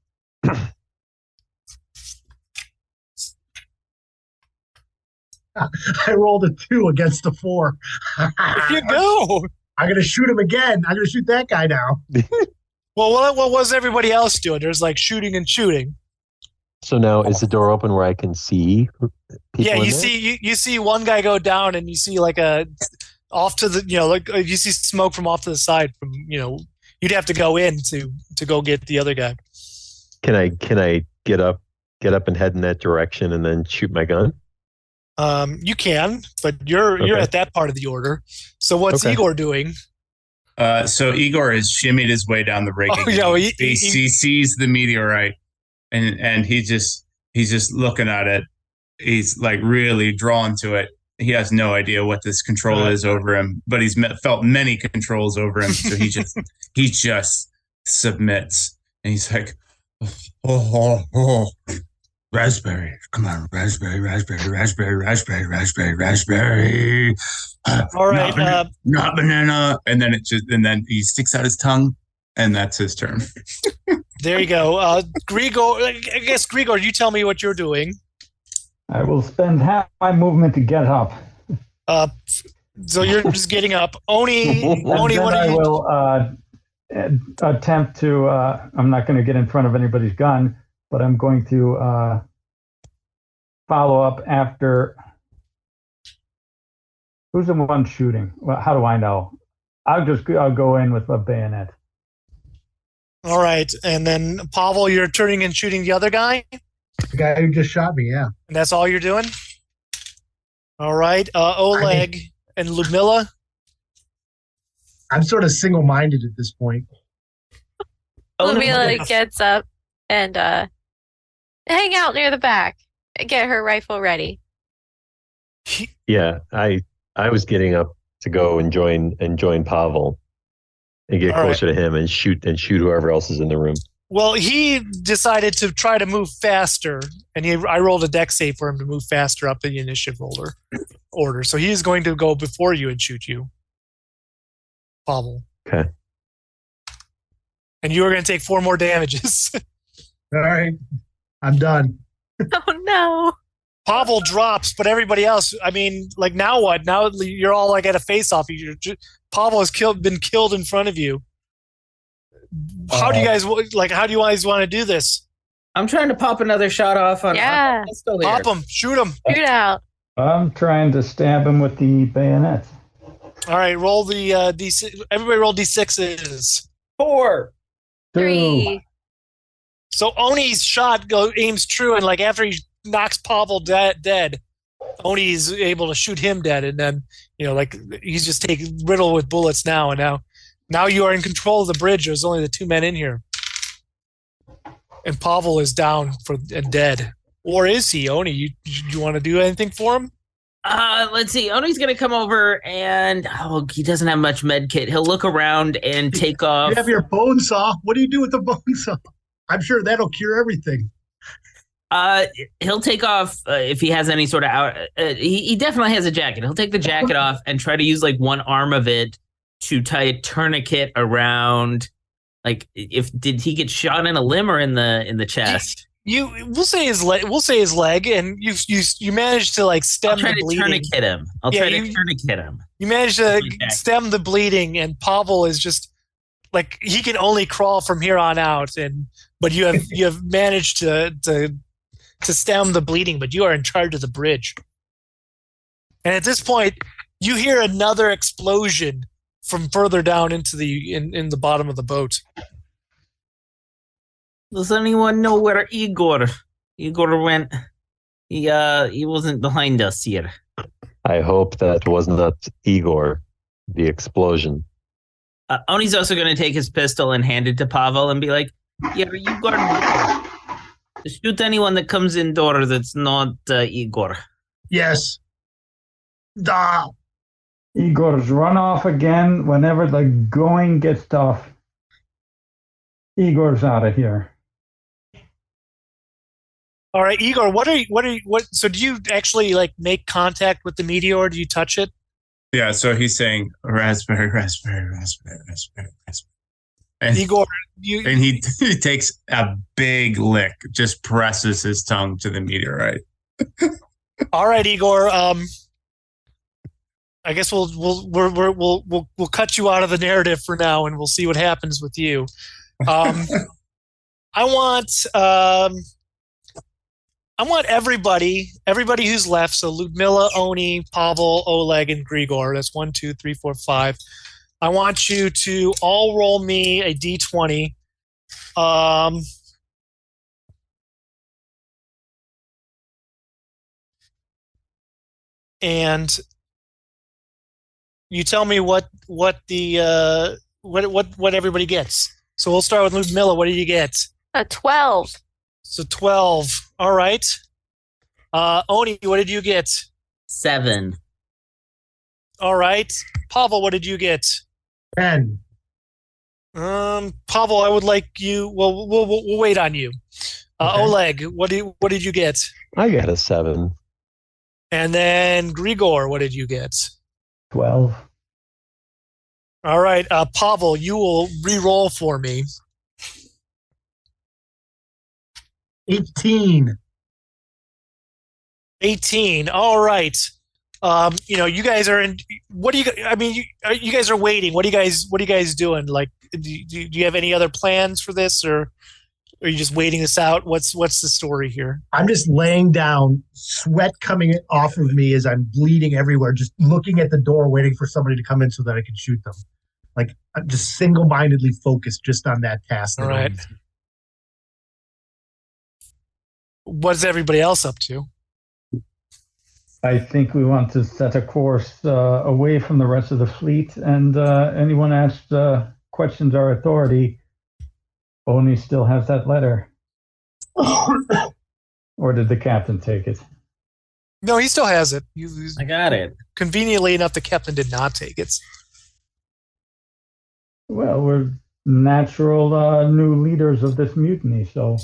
I rolled a 2 against the 4. There you go. I'm gonna shoot him again. I'm gonna shoot that guy now. Well, what was everybody else doing? There's like shooting and shooting. So now is the door open where I can see people? Yeah, in you there? you see one guy go down, and you see like a off to the like you see smoke from off to the side. From you'd have to go in to go get the other guy. Can I get up and head in that direction and then shoot my gun? You can, but you're at that part of the order. So what's Igor doing? So Igor has shimmied his way down the rig. He sees the meteorite, and he's just looking at it. He's like really drawn to it. He has no idea what this control is over him, but he's felt many controls over him. So he just submits, and he's like, oh. Raspberry, come on, raspberry. All right, not banana. And then he sticks out his tongue, and that's his turn. There you go. Grigor, I guess Grigor, you tell me what you're doing. I will spend half my movement to get up. So you're just getting up. Oni, what I are you? will attempt to. I'm not going to get in front of anybody's gun, but I'm going to follow up after. Who's the one shooting? Well, how do I know? I'll go in with a bayonet. All right, and then Pavel, you're turning and shooting the other guy. The guy who just shot me, yeah. And that's all you're doing. All right, Oleg and Ludmilla. I'm sort of single-minded at this point. Ludmilla gets up and hang out near the back. Get her rifle ready. Yeah, I was getting up to go and join Pavel and get closer to him and shoot whoever else is in the room. Well, he decided to try to move faster, and I rolled a dex save for him to move faster up the initiative order. So he is going to go before you and shoot you, Pavel. Okay. And you are going to take 4 more damages. All right, I'm done. Oh no. Pavel drops, but everybody else, I mean, like now what? Now you're all like at a face-off. Pavel has been killed in front of you. How do you guys want to do this? I'm trying to pop another shot off on pistol here. Pop him, shoot him. Shoot out. I'm trying to stab him with the bayonet. All right, roll the D6. Everybody roll D6s. 4. 3. So Oni's shot aims true, and like after he knocks Pavel dead, Oni's able to shoot him dead, and then he's just riddled with bullets now, and now you are in control of the bridge. There's only the 2 men in here, and Pavel is down and dead. Or is he? Oni, you want to do anything for him? Let's see. Oni's gonna come over and he doesn't have much med kit. He'll look around and take off. You have your bone saw. What do you do with the bone saw? I'm sure that'll cure everything. He'll take off if he has any sort of he definitely has a jacket. He'll take the jacket off and try to use like one arm of it to tie a tourniquet around. Like, did he get shot in a limb or in the chest? We'll say his leg, and you managed to like stem the bleeding. I'll try to tourniquet him. You managed to stem the bleeding, and Pavel is just like he can only crawl from here on out. But you have managed to stem the bleeding, but you are in charge of the bridge. And at this point, you hear another explosion from further down into in the bottom of the boat. Does anyone know where Igor went? He wasn't behind us here. I hope that was not Igor, the explosion. Oni's also going to take his pistol and hand it to Pavel and be like, "Yeah, Igor, shoot anyone that comes in door that's not Igor." Yes. Da. Igor's run off again whenever the going gets tough. Igor's out of here. All right, Igor, so do you actually like make contact with the meteor? Do you touch it? Yeah, so he's saying raspberry. And Igor, and he takes a big lick, just presses his tongue to the meteorite. All right, Igor. I guess we'll cut you out of the narrative for now, and we'll see what happens with you. I want everybody who's left. So Ludmilla, Oni, Pavel, Oleg, and Grigor. That's 1, 2, 3, 4, 5. I want you to all roll me a d20. And you tell me what everybody gets. So we'll start with Ludmilla. What did you get? A 12. So 12. All right. Oni, what did you get? 7. All right. Pavel, what did you get? 10. Pavel, I would like you. Well, we'll wait on you. Okay. Oleg, what did you get? I got a 7. And then Grigor, what did you get? 12. All right. Pavel, you will re-roll for me. 18. 18. All right. You guys are in. What do you? I mean, you guys are waiting. What are you guys doing? Like, do you have any other plans for this, or are you just waiting this out? What's the story here? I'm just laying down, sweat coming off of me as I'm bleeding everywhere, just looking at the door, waiting for somebody to come in so that I can shoot them. Like, I'm just single-mindedly focused just on that task. All right. What's everybody else up to? I think we want to set a course away from the rest of the fleet, and anyone asks questions our authority, Oni still has that letter. Or did the captain take it? No, he still has it. I got it. Conveniently enough, the captain did not take it. Well, we're natural new leaders of this mutiny, so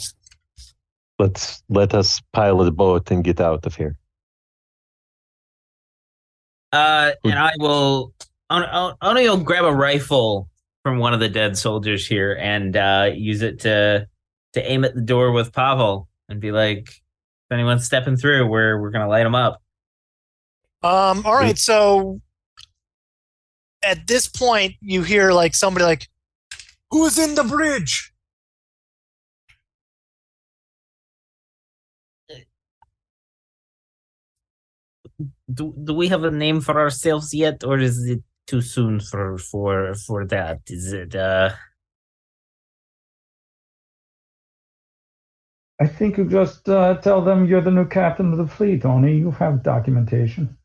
Let us pilot a boat and get out of here. And I will. Oni will grab a rifle from one of the dead soldiers here and use it to aim at the door with Pavel and be like, if anyone's stepping through, we're gonna light them up. All right. So at this point, you hear like somebody like, "Who's in the bridge?" Do we have a name for ourselves yet, or is it too soon for that? Is it I think you just tell them you're the new captain of the fleet, Oni. You have documentation.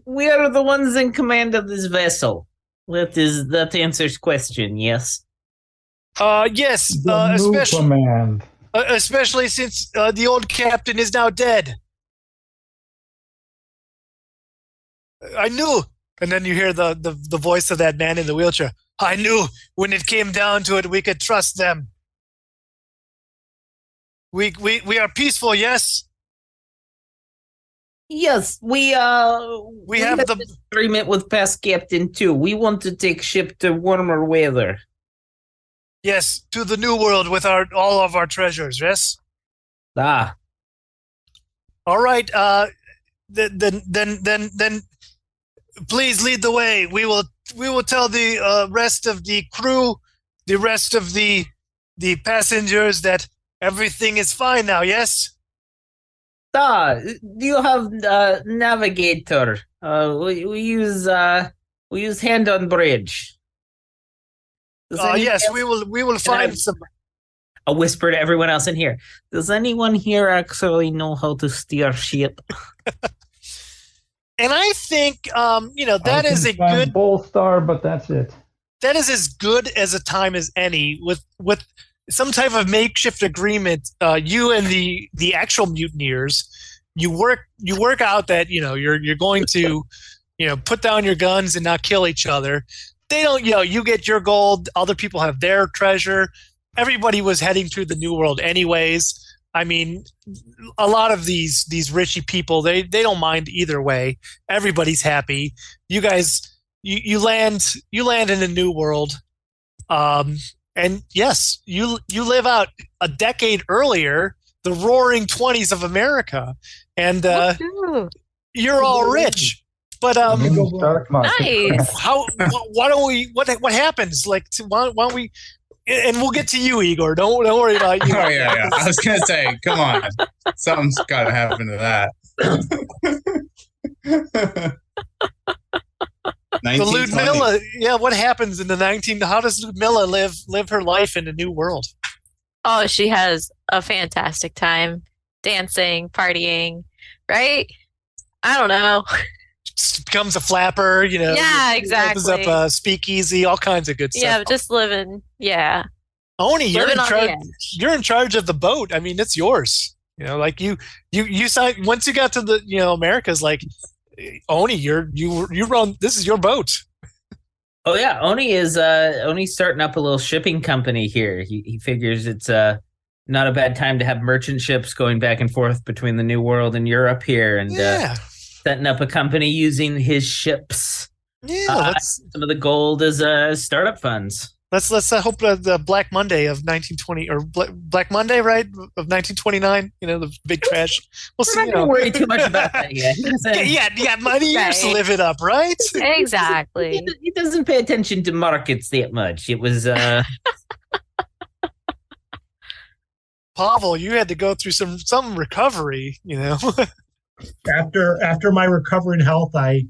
We are the ones in command of this vessel. That answers question, yes? Yes. The new command. Especially since the old captain is now dead. I knew. And then you hear the voice of that man in the wheelchair. I knew when it came down to it, we could trust them. We are peaceful, yes? Yes, we have the agreement with past captain too. We want to take ship to warmer weather. Yes, to the new world with all of our treasures, yes? Ah. All right, then please lead the way. We will tell the rest of the crew, the rest of the passengers that everything is fine now, yes? Do you have navigator? We use hand on bridge. Yes, we will find some. I'll whisper to everyone else in here. Does anyone here actually know how to steer ship? And I think that is a good Polestar, but that's it. That is as good as a time as any with some type of makeshift agreement. You and the actual mutineers, you work out that you're going to put down your guns and not kill each other. They don't. You get your gold. Other people have their treasure. Everybody was heading to the new world anyways. I mean, a lot of these richy people, they don't mind either way. Everybody's happy. You guys, you land in a new world, and yes, you live out a decade earlier the roaring 20s of America, and Woohoo. you're all rich. But Stock market. Nice. why don't we? What happens? Like, why don't we? And we'll get to you, Igor. Don't worry about you. Oh yeah. I was gonna say, come on, something's got to happen to that. The Ludmilla, yeah. What happens in the 19? How does Ludmilla live her life in the new world? Oh, she has a fantastic time dancing, partying, right? I don't know. Just becomes a flapper, Yeah, Opens up exactly. a speakeasy, all kinds of good stuff. Yeah, just living. Yeah. Oni, you're Living in on the charge. edge. You're in charge of the boat. I mean, it's yours. Like you signed once you got to the Americas. Like Oni, you run. This is your boat. Oh yeah,Oni's starting up a little shipping company here. He figures it's not a bad time to have merchant ships going back and forth between the New World and Europe here, and setting up a company using his ships. Yeah, some of the gold as startup funds. Let's hope the Black Monday of 1920 or Black Monday, right, of 1929. The big crash. We'll see. We're not going to worry too much about that yet. Yeah, money years to live it up, right? Exactly. He doesn't pay attention to markets that much. It was. Pavel, you had to go through some recovery. After my recovery in health, I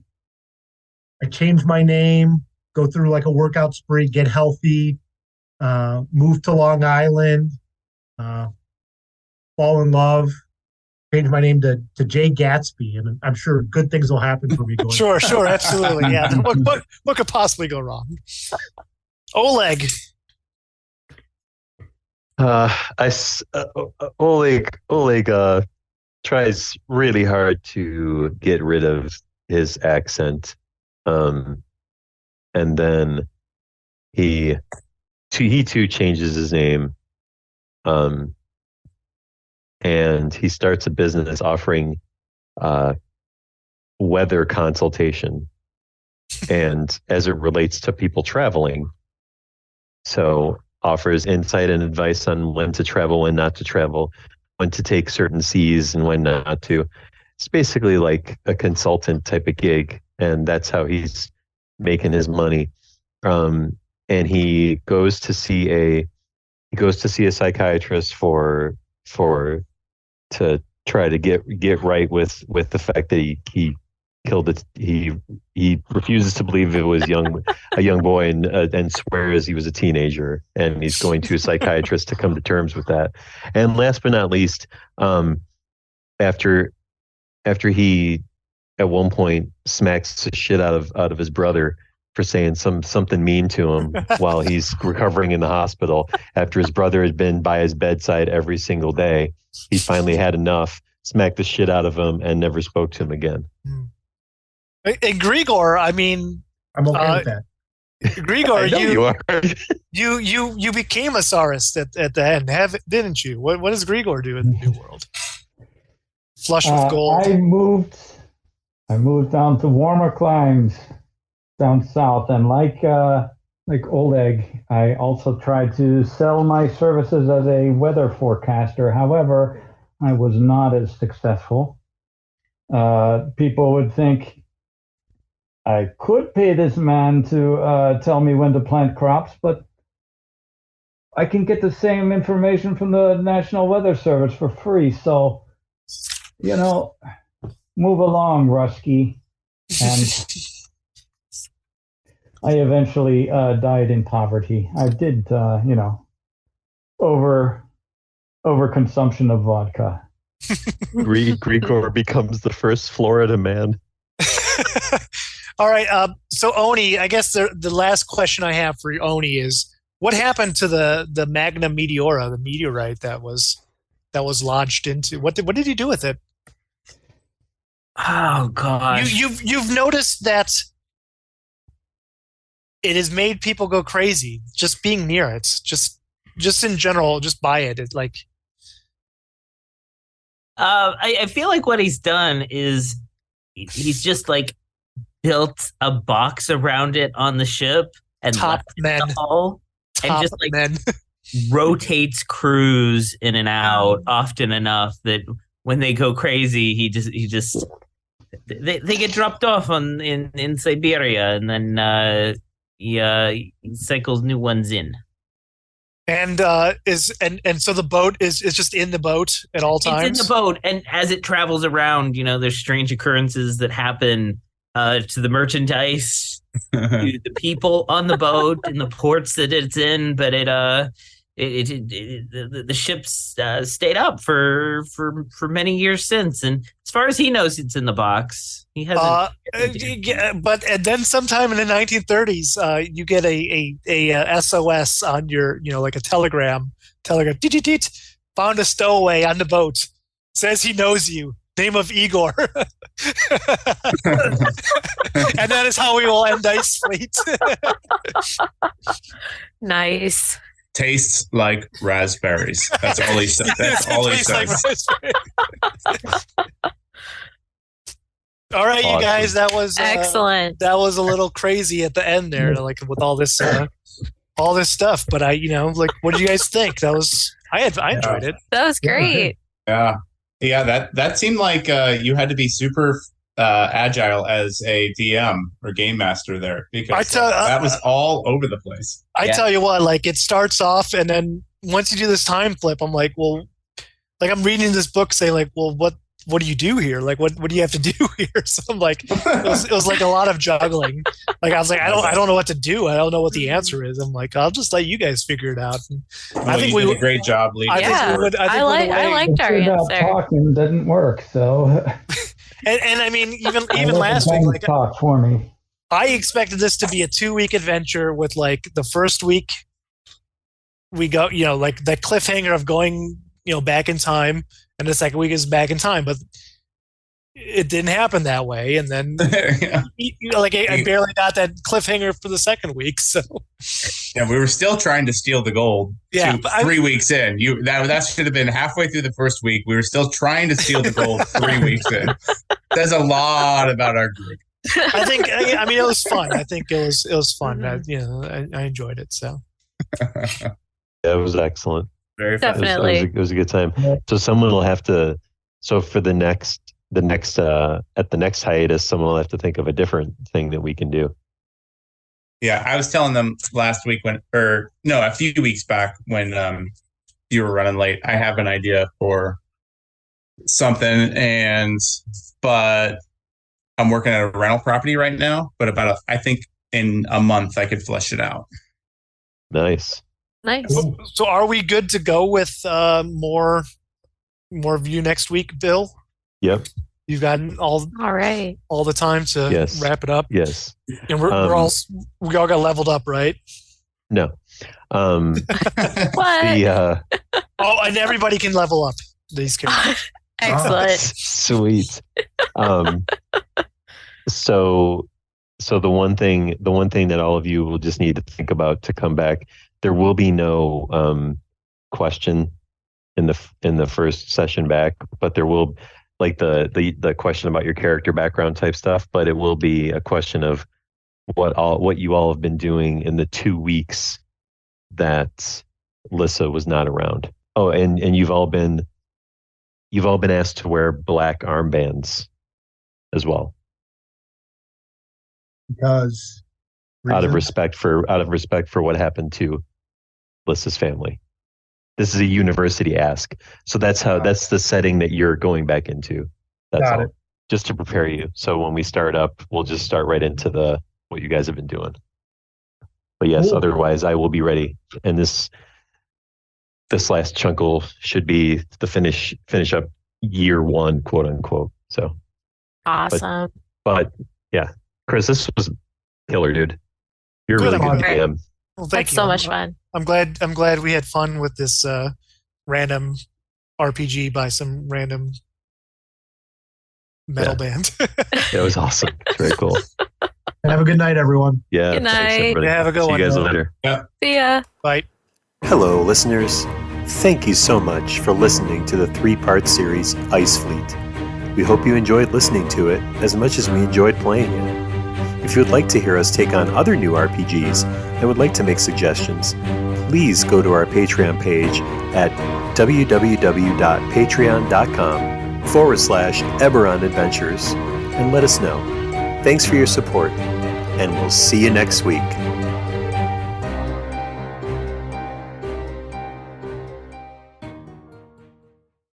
changed my name, go through like a workout spree, get healthy, move to Long Island, fall in love, change my name to Jay Gatsby, and I'm sure good things will happen for me. Sure, absolutely, yeah. What could possibly go wrong? Oleg. Oleg tries really hard to get rid of his accent, and then he too changes his name, and he starts a business offering weather consultation, and as it relates to people traveling, so offers insight and advice on when to travel, when not to travel, when to take certain seas and when not to. It's basically like a consultant type of gig, and that's how he's making his money. And he goes to see a psychiatrist to try to get right with the fact that he killed it. He refuses to believe it was a young boy and swears he was a teenager, and he's going to a psychiatrist to come to terms with that. And last but not least, after he at one point smacks the shit out of his brother for saying something mean to him while he's recovering in the hospital, after his brother had been by his bedside every single day, he finally had enough, smacked the shit out of him, and never spoke to him again. And Grigor, I mean, I'm okay with that. Grigor, you are. you became a Saurus at the end, didn't you? What does Grigor do in the New World? Flush with gold. I moved down to warmer climes down south, and like Oleg, I also tried to sell my services as a weather forecaster. However, I was not as successful. People would think I could pay this man to tell me when to plant crops, but I can get the same information from the National Weather Service for free. So, move along, Rusky. And I eventually died in poverty. I did, overconsumption of vodka. Grigor becomes the first Florida man. All right. So Oni, I guess the last question I have for Oni is, what happened to the Magna Meteora, the meteorite that was launched into? What did you do with it? Oh gosh. You've noticed that it has made people go crazy just being near it. Just in general, just by it. It's like I feel like what he's done is he's just like built a box around it on the ship and top left it men. in the hull, and Top just like men. rotates crews in and out often enough that when they go crazy, he just they get dropped off in Siberia, and then he cycles new ones in. And so the boat is just in the boat at all times. It's in the boat, and as it travels around, there's strange occurrences that happen to the merchandise, to the people on the boat, and the ports that it's in. But the ship's stayed up for many years since, and as far as he knows, it's in the box. He hasn't. But then sometime in the 1930s, you get a SOS on your, like a telegram. Deet, found a stowaway on the boat. Says he knows you. Name of Igor. And that is how we will end Ice Fleet. Nice. Tastes like raspberries. That's all he said. That's all he says. All right, Awesome. you guys, that was Excellent. That was a little crazy at the end there, like with all this stuff. But what did you guys think? I enjoyed it. That was great. Yeah. That seemed like you had to be super agile as a DM or game master there, because that was all over the place. I tell you what, like it starts off, and then once you do this time flip, I'm like, well, like I'm reading this book saying like, well, what do you do here? Like, what do you have to do here? So I'm like, it was like a lot of juggling. Like I was like, I don't know what to do. I don't know what the answer is. I'm like, I'll just let you guys figure it out. I think we did a great job leading. I liked our answer. Talking didn't work, so. And I mean, even last week, like talk for me. I expected this to be a 2-week adventure with like the first week we go, like that cliffhanger of going, back in time, and the second week is back in time, but it didn't happen that way. And then, I barely got that cliffhanger for the second week. So, yeah, we were still trying to steal the gold. Yeah, 3 weeks in, that should have been halfway through the first week. We were still trying to steal the gold 3 weeks in. Says a lot about our group. I think. I mean, it was fun. I think it was fun. I enjoyed it. So, yeah, it was excellent. Very fun. Definitely. It was a good time. So someone will have to. So for the next at the next hiatus, someone will have to think of a different thing that we can do. Yeah, I was telling them last week a few weeks back when you were running late. I have an idea for something, but I'm working at a rental property right now. But I think in a month I could flesh it out. Nice. So are we good to go with more of you next week, Bill? Yep. You've gotten all the time to wrap it up. Yes. And we all got leveled up, right? No. What? And everybody can level up these characters. Excellent. Sweet. So the one thing that all of you will just need to think about to come back, there will be no question in the first session back, but there will, like the question about your character background type stuff, but it will be a question of what you all have been doing in the 2 weeks that Lissa was not around. Oh, and you've all been asked to wear black armbands as well. Because out of respect for what happened to Lissa's family. This is a university ask. So that's the setting that you're going back into. That's all. Just to prepare you. So when we start up, we'll just start right into what you guys have been doing. But yes, otherwise I will be ready. And this last chunk should be the finish up year 1, quote unquote. So awesome. But yeah, Chris, this was killer, dude. You're really good at DM. Well, That's so much fun. I'm glad we had fun with this random RPG by some random metal band. It was awesome. It's very cool. Have a good night, everyone. Yeah. Good night. Yeah, have a good one. See you guys later. Yeah. See ya. Bye. Hello, listeners. Thank you so much for listening to the 3-part series Ice Fleet. We hope you enjoyed listening to it as much as we enjoyed playing it. If you would like to hear us take on other new RPGs and would like to make suggestions, please go to our Patreon page at www.patreon.com/Eberron Adventures and let us know. Thanks for your support, and we'll see you next week.